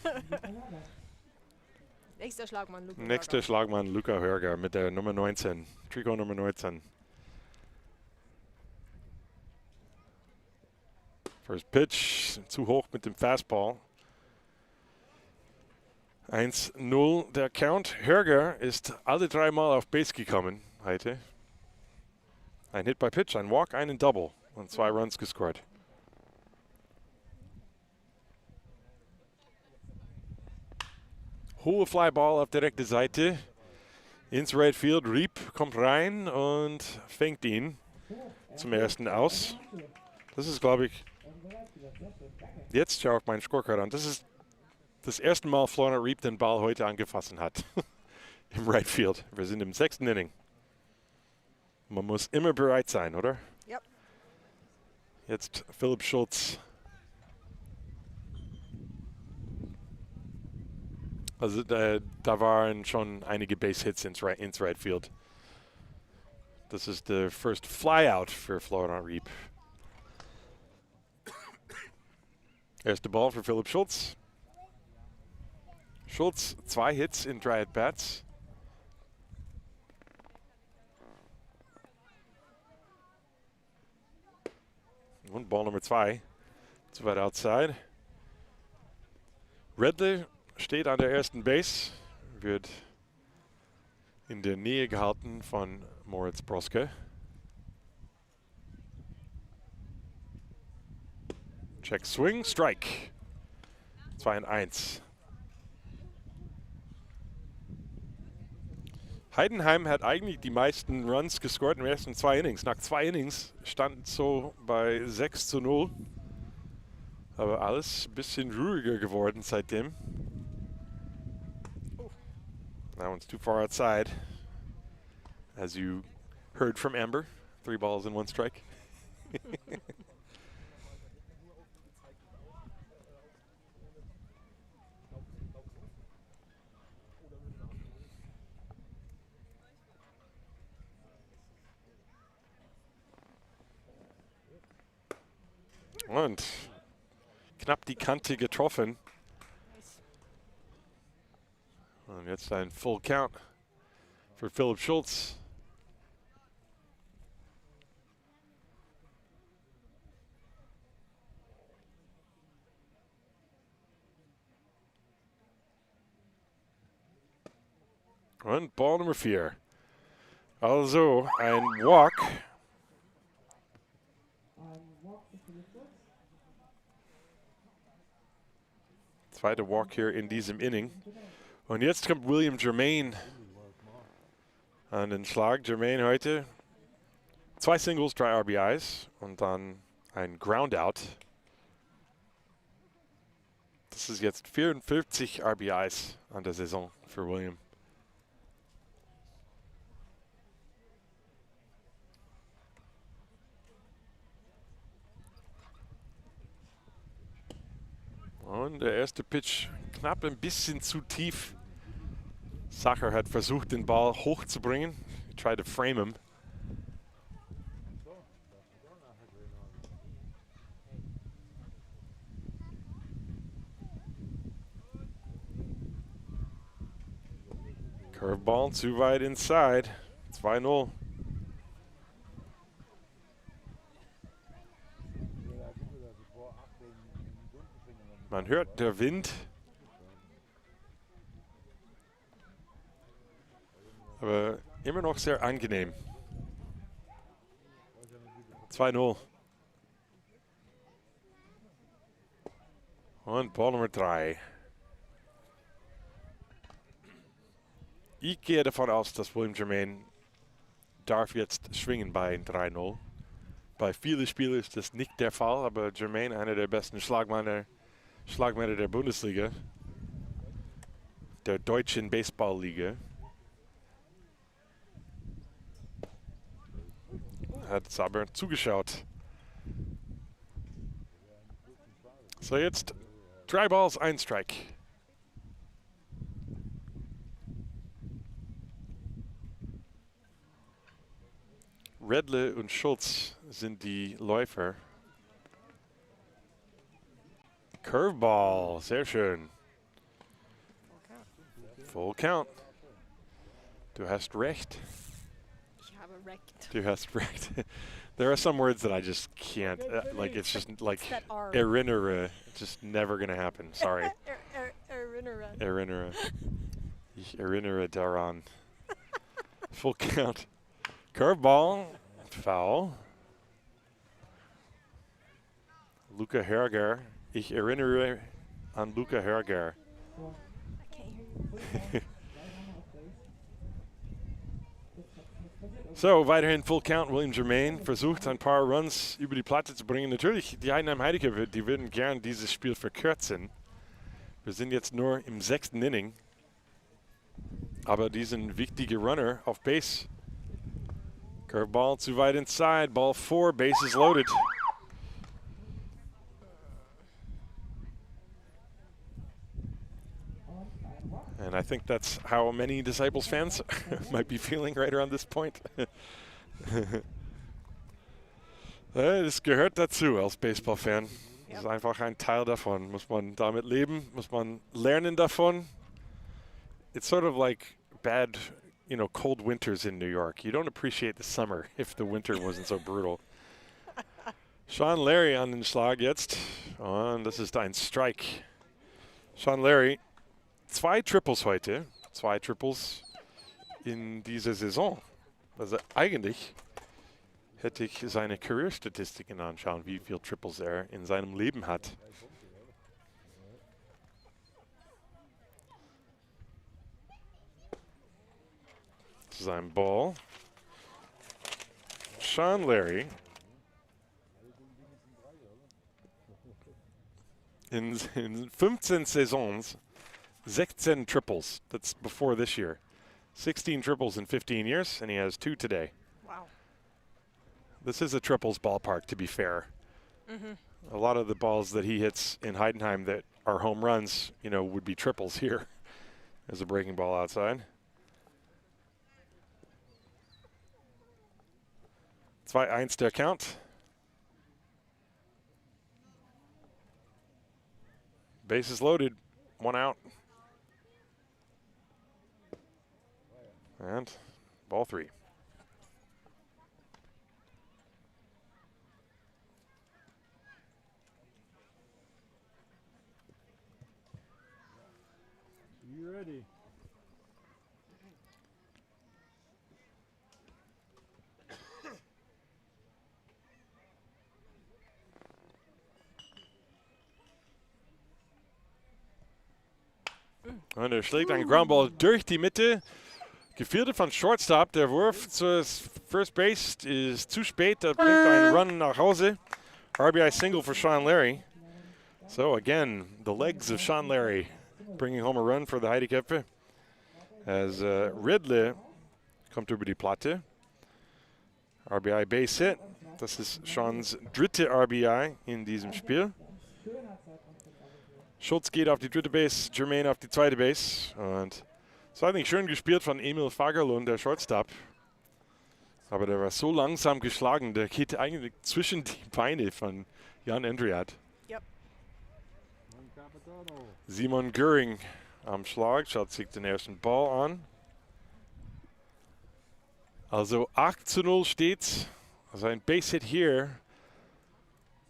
Nächster Schlagmann, Luca Nächster Schlagmann, Luca Hörger mit der Nummer 19. Trikot Nummer 19. First pitch, zu hoch mit dem Fastball. 1-0 der Count. Hörger ist alle 3 Mal auf Base gekommen heute. Ein Hit by Pitch, ein Walk, einen Double und 2 Runs gescored. Hohe Flyball auf der rechten Seite. Ins Right Field. Riep kommt rein und fängt ihn zum ersten aus. Das ist, glaube ich, jetzt schaue ich meinen Scorecard an. Das ist das erste Mal Florian Riep den Ball heute angefasst hat. Im Right Field. Wir sind im 6. Inning. Man muss immer bereit sein, oder? Yep. Jetzt Philipp Schulz. Also da waren schon einige Base-Hits ins right Field. Das ist der first Flyout für Florian Riep. Erste Ball für Philipp Schulz. Schulz 2 Hits in 3 At-Bats. Und Ball Nummer 2. Zu weit outside. Redle steht an der ersten Base. Wird in der Nähe gehalten von Moritz Broske. Check Swing, Strike. 2-1. Heidenheim hat eigentlich die meisten Runs gescored in den ersten 2 Innings. Nach 2 Innings stand es so bei 6:0. Aber alles ein bisschen ruhiger geworden seitdem. That one's too far outside. As you heard from Amber, 3 balls and 1 strike. Und knapp die Kante getroffen. Und jetzt ein Full Count für Philipp Schultz. Und Ball Nummer 4. Also ein Walk. Zweiter Walk hier in diesem Inning. Und jetzt kommt William Germain an den Schlag. Germain heute 2 Singles, 3 RBIs und dann ein Groundout. Das ist jetzt 44 RBIs an der Saison für William. Und der erste Pitch knapp ein bisschen zu tief. Sacher hat versucht, den Ball hochzubringen. He tried to frame him. Curveball zu weit inside. 2-0. Man hört der Wind. Aber immer noch sehr angenehm. 2-0. Und Ball Nummer 3. Ich gehe davon aus, dass William Germain darf jetzt schwingen bei 3-0. Bei vielen Spielern ist das nicht der Fall, aber Germain, einer der besten Schlagmänner der Bundesliga, der Deutschen Baseball-Liga, hat es aber zugeschaut. So, jetzt 3 Balls, 1 Strike. Redle und Schultz sind die Läufer. Curveball, sehr schön. Full count. Du hast recht. Ich habe recht. Du hast recht. There are some words that I just can't. Like it's just like erinnere. Just never gonna happen. Sorry. Erinnere. Erinnere. Ich erinnere daran. Full count. Curveball. Foul. Luca Herger. Ich erinnere an Luca Herger. So, weiterhin Full Count. William Germain versucht, ein paar Runs über die Platte zu bringen. Natürlich, die Heidenheim Heideköpfe, die würden gern dieses Spiel verkürzen. Wir sind jetzt nur im 6. Inning. Aber diesen wichtigen Runner auf Base. Curveball zu weit inside. Ball 4, bases loaded. And I think that's how many Disciples fans might be feeling right around this point. Das gehört dazu als Baseball-Fan. Das ist einfach ein Teil davon. Muss man damit leben? Muss man lernen davon? It's sort of like bad, cold winters in New York. You don't appreciate the summer if the winter wasn't so brutal. Sean Larry an den Schlag jetzt. Und das ist ein Strike. Sean Larry. 2 Triples heute, 2 Triples in dieser Saison. Also eigentlich hätte ich seine Career-Statistiken anschauen, wie viele Triples er in seinem Leben hat. zu seinem Ball. Sean Larry. In 15 Saisons, 16 triples. That's before this year. 16 triples in 15 years, and he has 2 today. Wow. This is a triples ballpark, to be fair. A lot of the balls that he hits in Heidenheim that are home runs, you know, would be triples here. There's a breaking ball outside. 2-1 der Count. Bases loaded, 1 out. And ball 3. You ready? Und er schlägt einen Groundball durch die Mitte. Gefielded von Shortstop. Der Wurf zur First Base ist zu spät. Da bringt einen Run nach Hause. RBI single for Sean Larry. So again, the legs of Sean Larry bringing home a run for the Heideköpfe. As Redle kommt über die Platte. RBI Base Hit. Das ist Seans dritte RBI in diesem Spiel. Schultz geht auf die dritte Base, Jermaine auf die zweite Base. Und es war eigentlich schön gespielt von Emil Fagerlund, der Shortstop. Aber der war so langsam geschlagen, der geht eigentlich zwischen die Beine von Jan Andriat. Yep. Simon Göring am Schlag, schaut sich den ersten Ball an. Also 8:0 steht's. Also ein Base-Hit hier.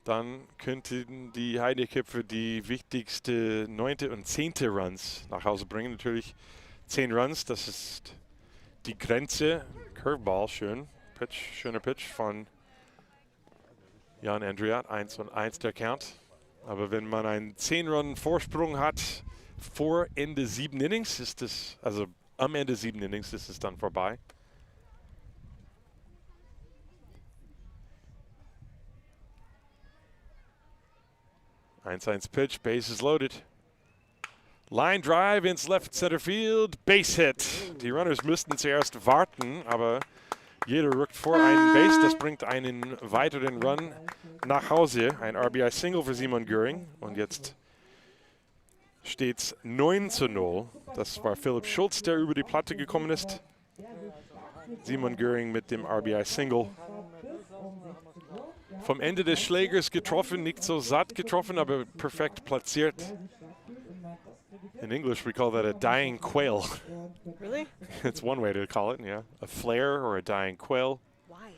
Dann könnten die Heideköpfe die wichtigste 9. und 10. Runs nach Hause bringen. Natürlich 10 Runs, das ist die Grenze. Curveball, schön. Pitch, schöner Pitch von Jan Andriat. 1-1 der Count. Aber wenn man einen 10-Run-Vorsprung hat vor Ende 7 Innings, ist es, also am Ende 7 Innings ist es dann vorbei. Einsteins pitch, bases loaded. Line drive ins left center field, base hit. Die Runners müssten zuerst warten, aber jeder rückt vor einen Base. Das bringt einen weiteren Run nach Hause. Ein RBI-Single für Simon Göring. Und jetzt steht es 9:0. Das war Philipp Schultz, der über die Platte gekommen ist. Simon Göring mit dem RBI-Single. Vom Ende des Schlägers getroffen, nicht so satt getroffen, aber perfekt platziert. In English, we call that a dying quail. Really? It's one way to call it, yeah. A flare or a dying quail. Why?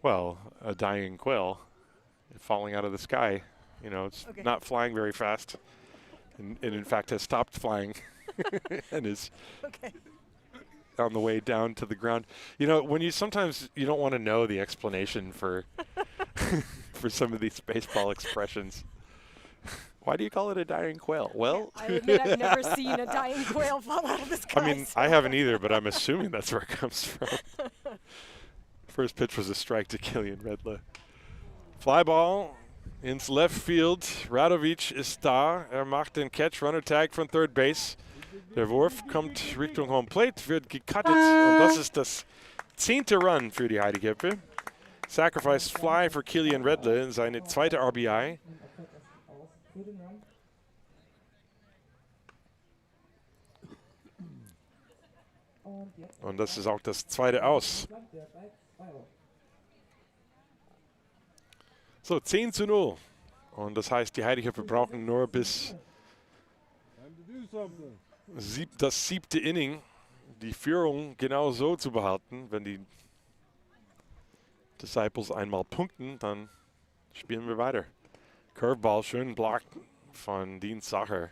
Well, a dying quail falling out of the sky. You know, it's not flying very fast. And in fact has stopped flying and is on the way down to the ground. You know, when sometimes you don't want to know the explanation for for some of these baseball expressions. Why do you call it a dying quail? Well, I admit I've never seen a dying quail fall out of the sky. I mean, I haven't either, but I'm assuming that's where it comes from. First pitch was a strike to Killian Redle. Fly ball ins left field. Radovic ist da. Macht den Catch, Runner Tag von Third Base. Der Wurf kommt Richtung Home Plate, wird gecuttet. Und das ist das 10. Run für die Heideköpfe. Sacrifice Fly für Killian Redle, seine zweite RBI. Und das ist auch das zweite Aus. So, 10:0. Und das heißt, die Heideköpfe brauchen nur bis das 7. Inning die Führung genau so zu behalten. Wenn die Disciples einmal punkten, dann spielen wir weiter. Curveball, schön Block von Dean Sacher.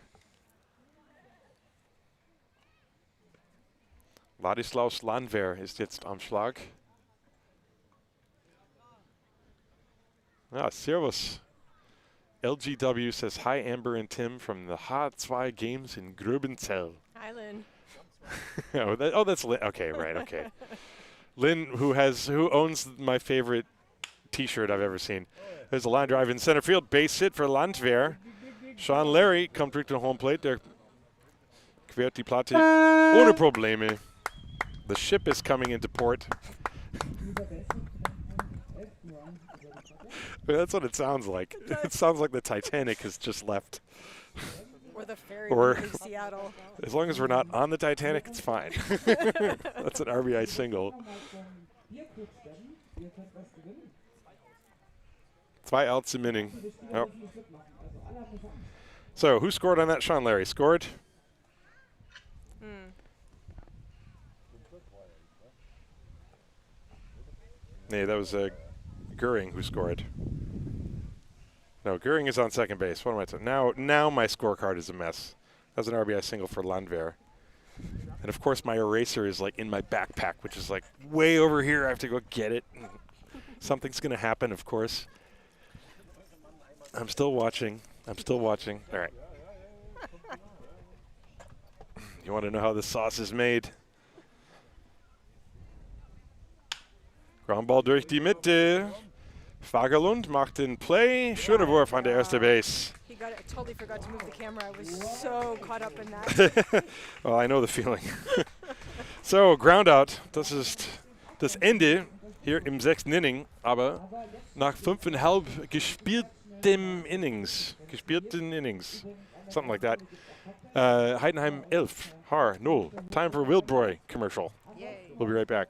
Ladislaus Landwehr ist jetzt am Schlag. Ja, servus. LGW says, hi Amber and Tim from the H2 games in Gröbenzell. Hi, Lynn. That's Lynn. Okay, right, okay. Lynn, who owns my favorite T-shirt I've ever seen. There's a line drive in center field. Base hit for Landwehr. Sean Larry kommt zurück to home plate. Der quert die Platte ohne Probleme. The ship is coming into port. That's what it sounds like. It sounds like the Titanic has just left. Or the ferry Or in Seattle. As long as we're not on the Titanic, it's fine. That's an RBI single. 2 outs im Inning. Oh. So, who scored on that? Sean Larry scored. Nee, that was Goering who scored. No, Goering is on second base. What am I saying? Now my scorecard is a mess. That was an RBI single for Landwehr. And of course my eraser is like in my backpack, which is like way over here. I have to go get it. Something's going to happen, of course. I'm still watching. All right. You want to know how the sauce is made? Groundball durch die Mitte. Fagerlund macht den Play. Schöner Wurf an der erste Base. He got it. I totally forgot to move the camera. I was so caught up in that. Well, I know the feeling. So, Groundout. Das ist das Ende hier im 6. Inning. Aber nach 5,5 gespielten Innings. Something like that. Heidenheim 11. Haar 0. Time for Wildbräu commercial. Yay. We'll be right back.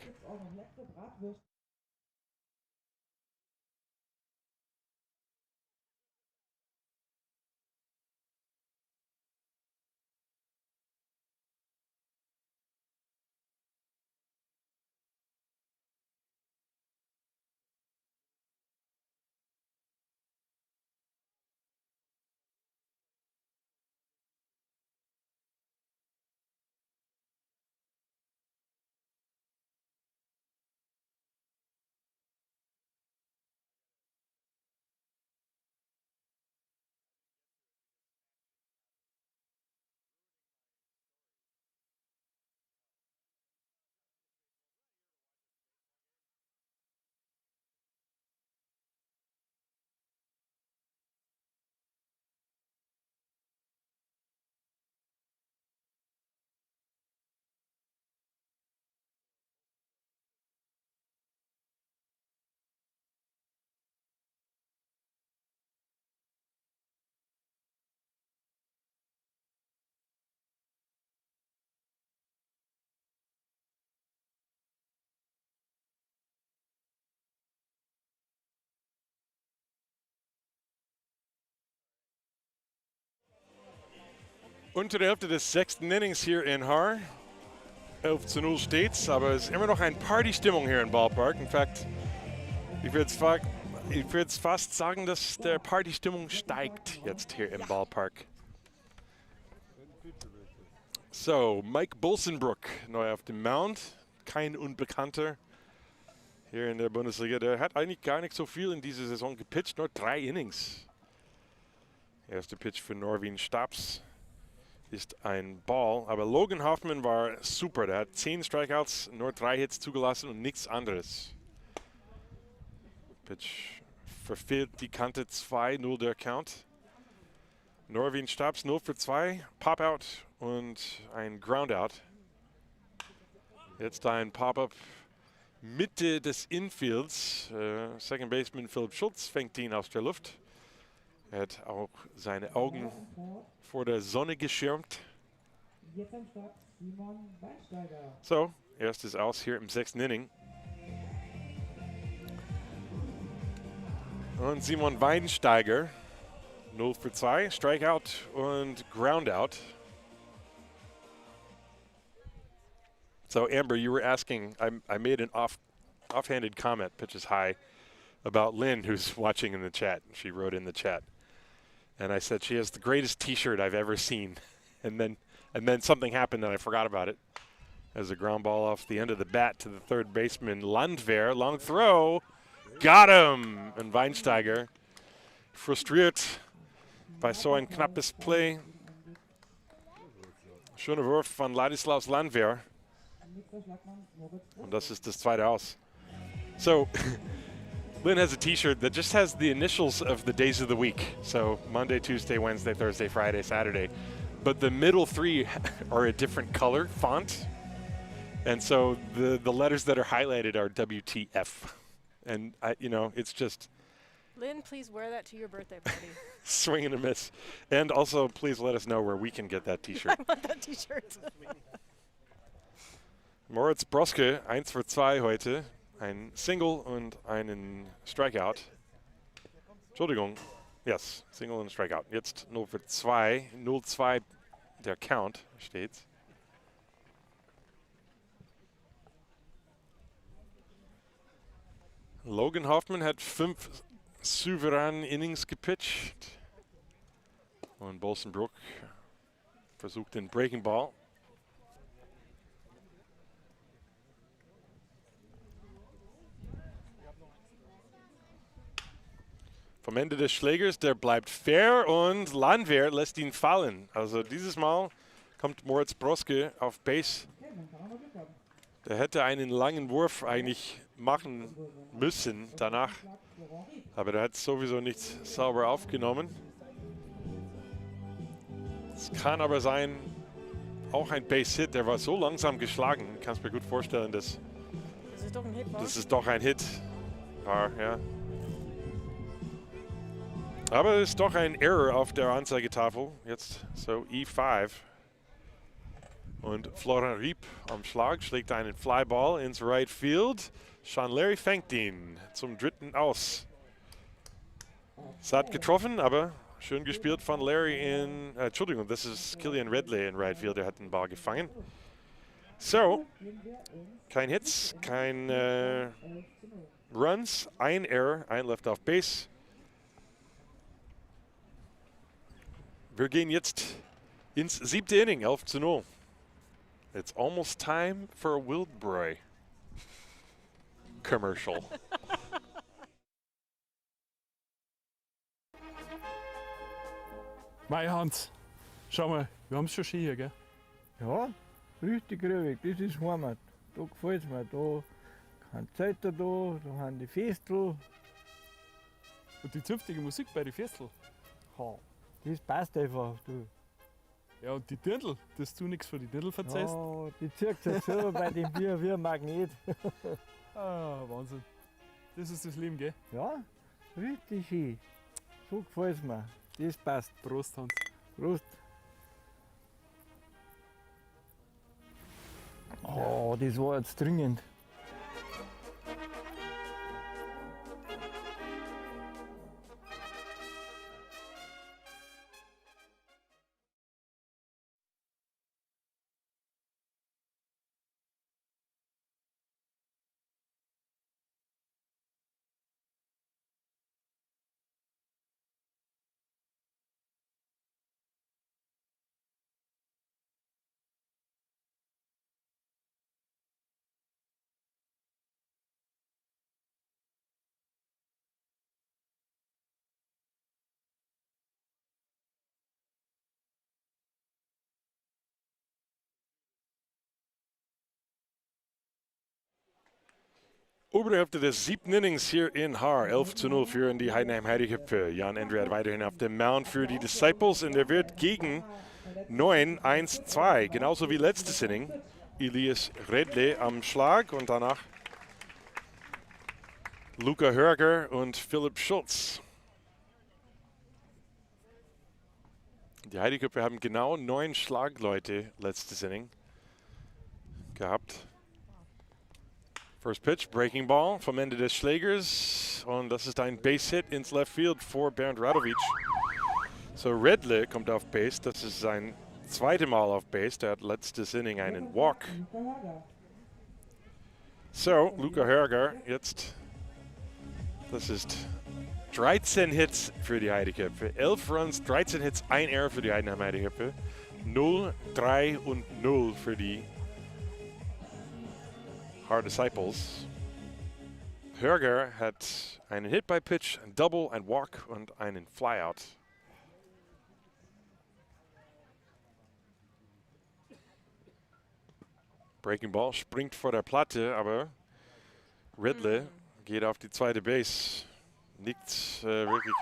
Unter der Hälfte des 6. Innings hier in Haar. 11:0 steht's, aber es ist immer noch eine Partystimmung hier im Ballpark. In fact, ich würde fast sagen, dass der Partystimmung steigt jetzt hier im Ballpark. So, Mike Bolsenbrook neu auf dem Mound. Kein Unbekannter hier in der Bundesliga. Der hat eigentlich gar nicht so viel in dieser Saison gepitcht, nur 3 Innings. Erster Pitch für Norwin Staps ist ein Ball, aber Logan Hoffman war super. Der hat 10 Strikeouts, nur 3 Hits zugelassen und nichts anderes. Pitch verfehlt die Kante 2-0 der Count. Norwin Staps 0 für 2, Pop-Out und ein Groundout. Jetzt ein Pop-Up Mitte des Infields. Second Baseman Philipp Schulz fängt ihn aus der Luft. Er hat auch seine Augen vor der Sonne geschirmt. So, erstes Aus hier im 6. Inning. Und Simon Weidensteiger, 0 für 2, Strikeout und Groundout. So Amber, you were asking, I made an offhanded comment, pitch is high, about Lynn, who's watching in the chat. She wrote in the chat. And I said she has the greatest T-shirt I've ever seen. And then something happened and I forgot about it. As a ground ball off the end of the bat to the third baseman, Landwehr, long throw, got him! Und Weinsteiger, frustriert bei so ein knappes Play, Schöner Wurf von Ladislaus Landwehr. Und das ist das zweite Aus. So, Lynn has a t-shirt that just has the initials of the days of the week. So Monday, Tuesday, Wednesday, Thursday, Friday, Saturday. But the middle three are a different color font. And so the letters that are highlighted are WTF. And, it's just... Lynn, please wear that to your birthday party. Swing and a miss. And also, please let us know where we can get that t-shirt. I want that t-shirt. Moritz Broske, 1 für 2 heute. Ein Single und einen Strikeout. Entschuldigung. Yes, Single und Strikeout. Jetzt 0 für 2. 0-2 der Count steht. Logan Hoffman hat 5 souveräne Innings gepitcht. Und Bolsenbrook versucht den Breaking Ball. Vom Ende des Schlägers, der bleibt fair und Landwehr lässt ihn fallen. Also dieses Mal kommt Moritz Broske auf Base. Der hätte einen langen Wurf eigentlich machen müssen danach. Aber der hat es sowieso nicht sauber aufgenommen. Es kann aber sein, auch ein Base-Hit, der war so langsam geschlagen. Ich kann es mir gut vorstellen, dass das ist doch ein Hit war. Ja. Aber es ist doch ein Error auf der Anzeigetafel. Jetzt so E5. Und Florian Riep am Schlag schlägt einen Flyball ins Right Field. Sean Larry fängt ihn zum dritten Aus. Es hat getroffen, aber schön gespielt von Larry in... Entschuldigung, das ist Killian Redley in Right Field. Der hat den Ball gefangen. So, kein Hits, kein Runs, ein Error, ein Left off Base. Wir gehen jetzt ins 7. Inning, 11-0. It's almost time for a Wildbräu commercial. Mein Hans, schau mal, wir haben es schon schön hier, gell? Ja, richtig ruhig, das ist Heimat. Da gefällt es mir. Da kann Zeiter da haben die Festel. Und die zünftige Musik bei den Festel. Ha, das passt einfach. Du. Ja, und die Dirndl, dass du nichts von den Dirndl verzeihst. Ja, die zirkt sich selber bei dem Bier wie ein Magnet. Wahnsinn. Das ist das Leben, gell? Ja, richtig schön. So gefällt es mir. Das passt. Prost, Hans. Prost. Oh, das war jetzt dringend. Obere Hälfte des 7. Innings hier in Haar. 11-0 führen die Heidenheim Heideköpfe. Jan Andreat weiterhin auf dem Mound für die Disciples und er wird gegen 9-1-2. Genauso wie letztes Inning. Elias Redle am Schlag und danach Luca Hörger und Philipp Schulz. Die Heideköpfe haben genau 9 Schlagleute letztes Inning gehabt. First pitch, breaking ball vom Ende des Schlägers. Und das ist ein Base-Hit ins Left Field vor Bernd Radovic. So Redle kommt auf Base. Das ist sein zweites Mal auf Base. Der hat letztes Inning einen Walk. So, Luca Hörger jetzt. Das ist 13 Hits für die Heideköpfe. 11 Runs, 13 Hits, 1 Error für die Heidenheim Heideköpfe. 0, 3 und 0 für die Haar Disciples. Hörger hat einen Hit by Pitch, ein Double, ein Walk und einen Flyout. Breaking Ball springt vor der Platte, aber Ridley geht auf die zweite Base. Wirklich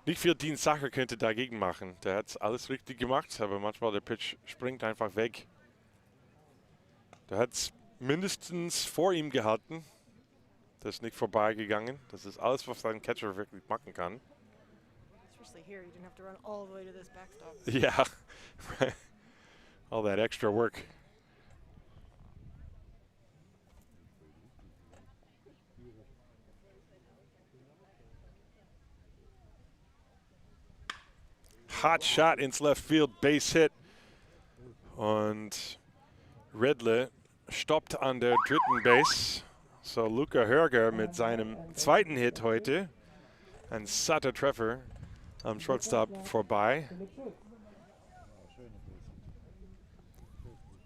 nicht viel Dean Sacher könnte dagegen machen. Der hat alles richtig gemacht, aber manchmal der Pitch springt einfach weg. Der hat es mindestens vor ihm gehalten. Der ist nicht vorbeigegangen. Das ist alles, was ein Catcher wirklich machen kann. Especially here, you didn't have to run all the way to this backstop. Yeah, all that extra work. Hot shot ins left field, base hit. Und Ridley stoppt an der dritten Base. So Luca Hörger mit seinem zweiten Hit heute. Ein satter Treffer am Shortstop vorbei.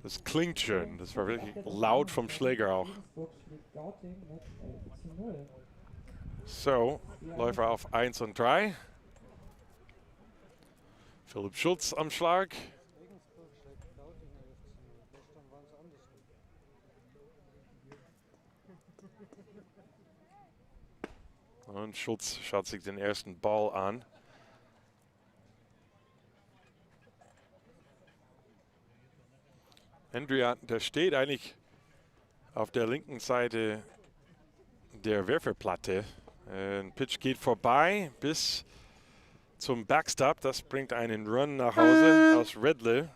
Das klingt schön. Das war wirklich laut vom Schläger auch. So, Läufer auf 1 und 3. Philipp Schulz am Schlag. Und Schulz schaut sich den ersten Ball an. Andrea, der steht eigentlich auf der linken Seite der Werferplatte. Ein Pitch geht vorbei bis zum Backstop. Das bringt einen Run nach Hause aus Ridley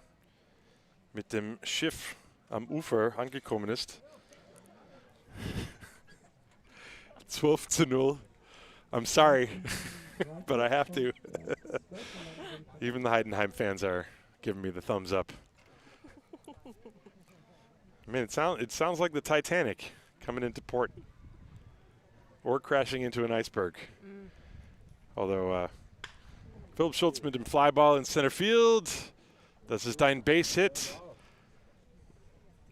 mit dem Schiff am Ufer angekommen ist. 12:0. I'm sorry, but I have to. Even the Heidenheim fans are giving me the thumbs up. I mean, it sounds like the Titanic coming into port or crashing into an iceberg. Although Philipp Schulz mit dem Flyball in center field. Das ist ein Base-Hit.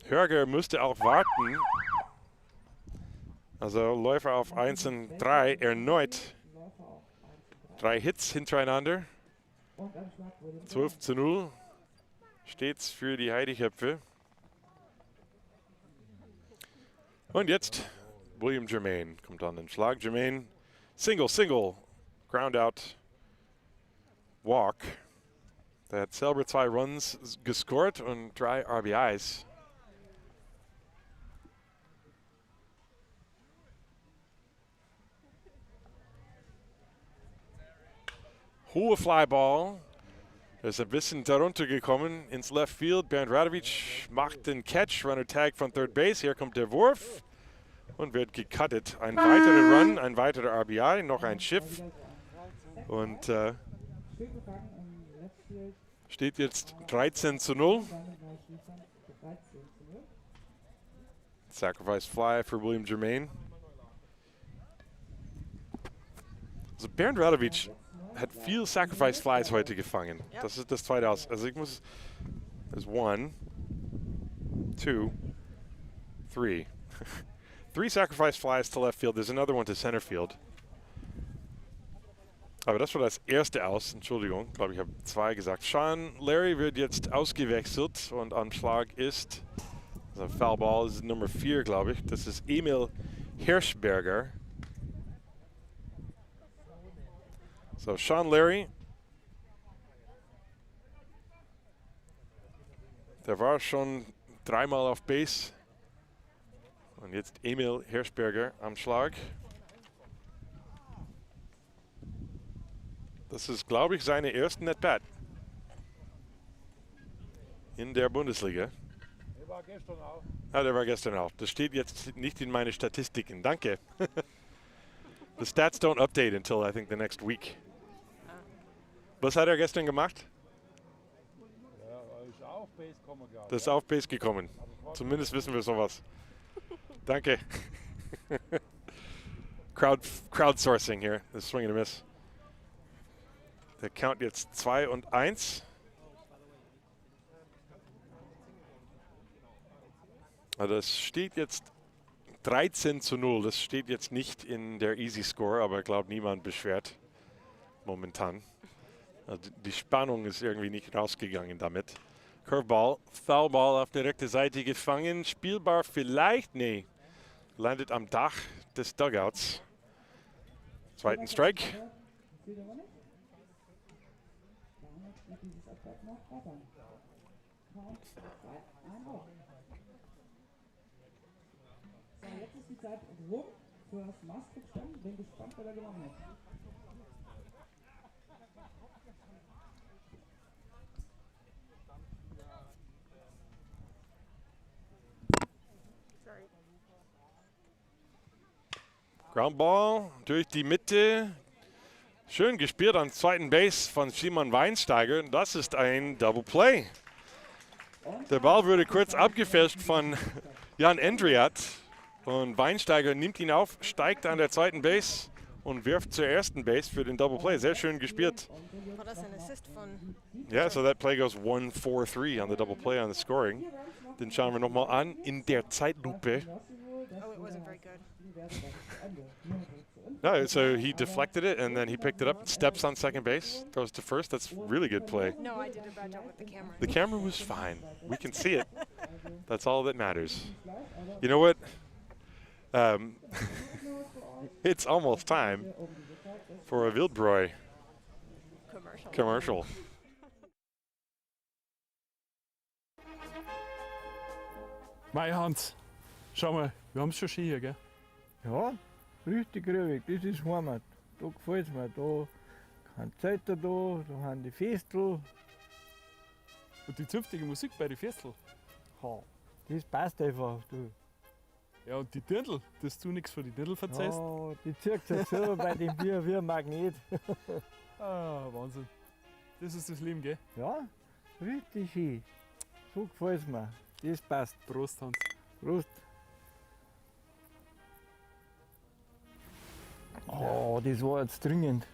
Hörger musste auch warten. Also Läufer auf 1 und 3 erneut. 3 Hits hintereinander. 12:0 steht's für die Heideköpfe. Und jetzt William Germain kommt an den Schlag. Germain, Single, Ground out, Walk. Der hat selber 2 Runs gescored und 3 RBIs. Hohe Flyball. Er ist ein bisschen darunter gekommen ins Left Field. Bernd Radovic macht den Catch. Runner Tag von Third Base. Hier kommt der Wurf und wird gecuttet. Ein weiterer Run, ein weiterer RBI, noch ein Schiff. Und steht jetzt 13:0. Sacrifice Fly für William Germain. Also Bernd Radovic hat viel Sacrifice Flies heute gefangen. Yep. Das ist das zweite aus. Also ich muss. There's 1, 2, 3. 3 Sacrifice Flies to left field. There's another one to center field. Aber das war das erste Aus. Entschuldigung, ich glaube, ich habe 2 gesagt. Sean Larry wird jetzt ausgewechselt und am Schlag ist. Also Foul Ball ist Nummer 4, glaube ich. Das ist Emil Hirschberger. So Sean Larry, der war schon 3-mal auf Base. Und jetzt Emil Hirschberger am Schlag. Das ist, glaube ich, seine erste At-Bat in der Bundesliga. Der war gestern auch. Ja, der war gestern auch. Das steht jetzt nicht in meine Statistiken. Danke. The stats don't update until I think the next week. Was hat er gestern gemacht? Ja, ist auf Base gekommen. Das ist auf Base gekommen. Zumindest wissen wir sowas. Danke. Crowdsourcing hier. Das ist Swing and a Miss. Der Count jetzt 2 und 1. Also das steht jetzt 13:0. Das steht jetzt nicht in der Easy Score, aber ich glaube, niemand beschwert momentan. Also die Spannung ist irgendwie nicht rausgegangen damit. Curveball, Foulball auf der rechten Seite gefangen. Spielbar vielleicht? Nee. Landet am Dach des Dugouts. Zweiten Strike. So, jetzt ist die Zeit rum für das Maßkriegsstand. Bin gespannt, wer da gewonnen hat. Groundball durch die Mitte. Schön gespielt am zweiten Base von Simon Weinsteiger. Das ist ein Double Play. Der Ball wurde kurz abgefälscht von Jan Endriat. Und Weinsteiger nimmt ihn auf, steigt an der zweiten Base und wirft zur ersten Base für den Double Play. Sehr schön gespielt. War das ein Assist von? Yeah, so that play goes 1-4-3 on the double play on the scoring. Den schauen wir nochmal an in der Zeitlupe. Oh, it wasn't very good. No, so he deflected it and then he picked it up, steps on second base, throws to first. That's really good play. No, I did a bad job with the camera. The camera was fine. We can see it. That's all that matters. You know what? It's almost time for a Wildbräu commercial. Mei Hans, schau mal, wir haben es schon schön hier, gell? Ja, richtig ruhig, das ist Heimat. Da gefällt es mir. Da kein Zeiter da haben die Festel. Und die zünftige Musik bei den Festel. Ha, das passt einfach. Du. Ja, und die Dirndl, dass du nichts von den Dirndl verzeihst. Ja, die zirkt sich selber bei dem Bier wie ein Magnet. Ah, Wahnsinn. Das ist das Leben, gell? Ja, richtig schön. So gefällt es mir. Das passt. Prost, Hans. Prost. Oh, das war jetzt dringend.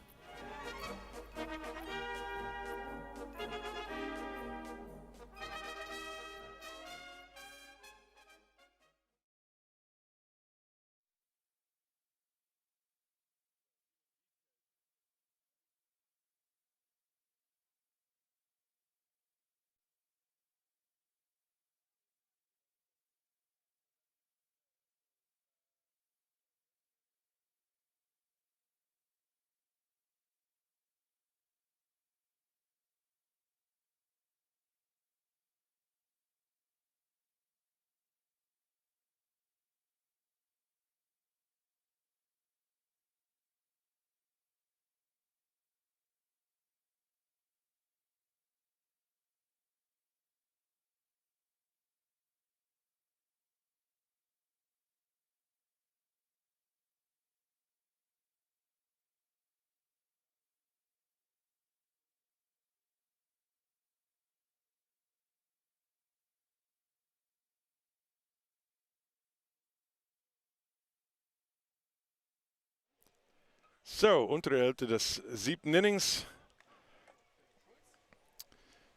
So, untere Hälfte des 7. Innings.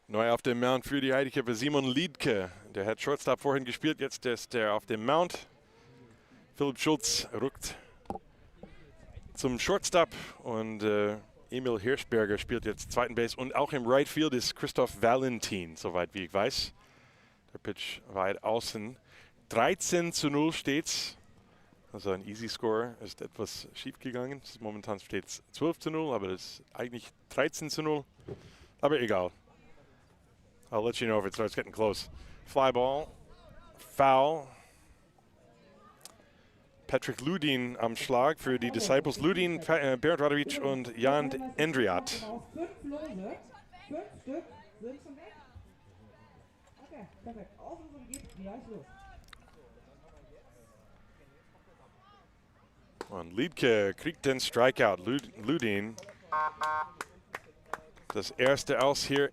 Neu auf dem Mount für die Heideköpfe Simon Liedke. Der hat Shortstop vorhin gespielt, jetzt ist er auf dem Mount. Philipp Schulz rückt zum Shortstop und Emil Hirschberger spielt jetzt zweiten Base. Und auch im Right Field ist Christoph Valentin, soweit wie ich weiß. Der Pitch weit außen. 13:0 steht's. Also ein Easy Score ist etwas schief gegangen. Momentan steht es 12:0, aber das ist eigentlich 13:0. Aber egal. I'll let you know if it starts getting close. Fly ball. Foul. Patrick Ludin am Schlag für die Disciples. Ludin, Bernd Radovic und Jan Endriat. 5 Lose, 5 Stück sind schon weg. Okay, perfekt. Auslosung geht gleich los. Und Liedke kriegt den Strikeout. Ludin. Das erste Aus hier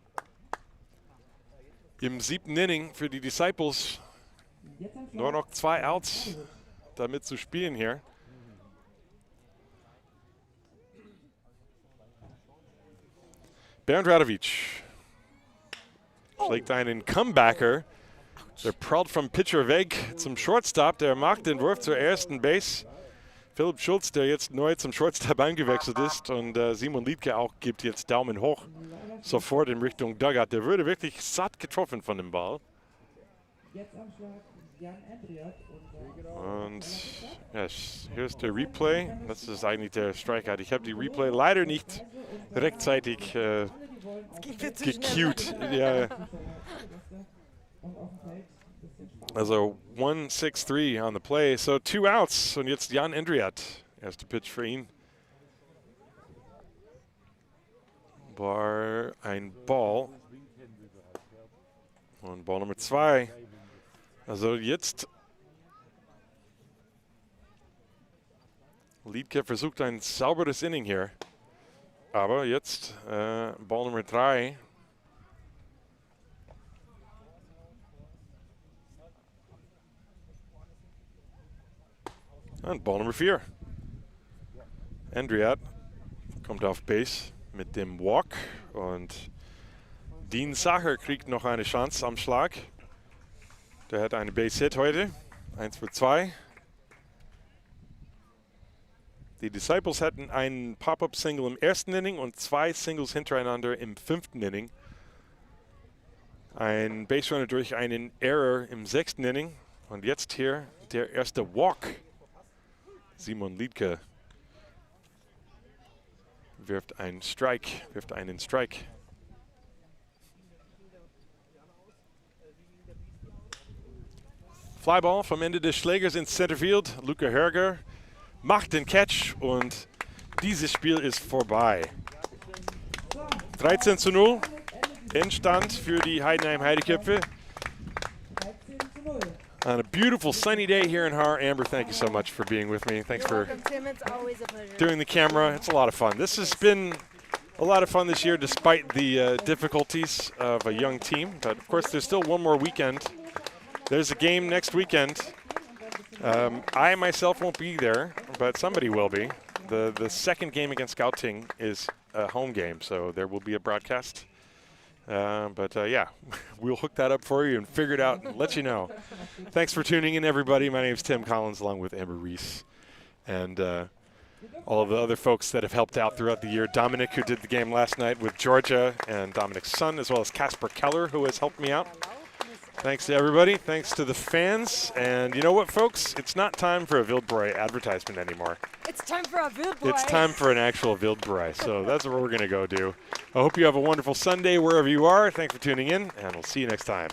im 7. Inning für die Disciples. Nur noch 2 Outs damit zu spielen hier. Bernd Radovic schlägt einen Comebacker. Der prallt vom Pitcher weg zum Shortstop. Der macht den Wurf zur ersten Base. Philipp Schulz, der jetzt neu zum Shortstop eingewechselt ist. Und Simon Liedke auch gibt jetzt Daumen hoch sofort in Richtung Dugout. Der würde wirklich satt getroffen von dem Ball. Jetzt am Schlag Jan Andriat. Und ja, hier ist der Replay. Das ist eigentlich der Strikeout. Ich habe die Replay leider nicht rechtzeitig gecued. Ja. Also 1-6-3 on the play. So 2 outs. Und jetzt Jan Andriat. Erster Pitch für ihn. War ein Ball. Und Ball Nummer 2. Also jetzt Liedke versucht ein sauberes Inning hier. Aber jetzt Ball Nummer 3. Und Ball Nummer 4. Andriat kommt auf Base mit dem Walk. Und Dean Sacher kriegt noch eine Chance am Schlag. Der hat eine Base-Hit heute. 1 für 2. Die Disciples hatten einen Pop-Up-Single im ersten Inning und 2 Singles hintereinander im 5. Inning. Ein Base-Runner durch einen Error im 6. Inning. Und jetzt hier der erste Walk. Simon Liedke wirft einen Strike. Flyball vom Ende des Schlägers ins Centerfield. Luca Herger macht den Catch und dieses Spiel ist vorbei. 13:0 Endstand für die Heidenheim Heideköpfe. On a beautiful sunny day here in Haar. Amber, thank you so much for being with me. Thanks for Tim, it's always a pleasure. doing the camera. It's a lot of fun. This has been a lot of fun this year despite the difficulties of a young team. But of course there's still one more weekend. There's a game next weekend. I myself won't be there, but somebody will be. The second game against Scouting is a home game, so there will be a broadcast. Yeah, we'll hook that up for you and figure it out and let you know. Thanks for tuning in, everybody. My name is Tim Collins, along with Amber Reese and all of the other folks that have helped out throughout the year. Dominic, who did the game last night with Georgia, and Dominic's son, as well as Casper Keller, who has helped me out. Thanks to everybody. Thanks to the fans. And you know what, folks? It's not time for a Wildbräu advertisement anymore. It's time for a Wildbräu. It's time for an actual Wildbräu. So that's what we're going to go do. I hope you have a wonderful Sunday wherever you are. Thanks for tuning in, and we'll see you next time.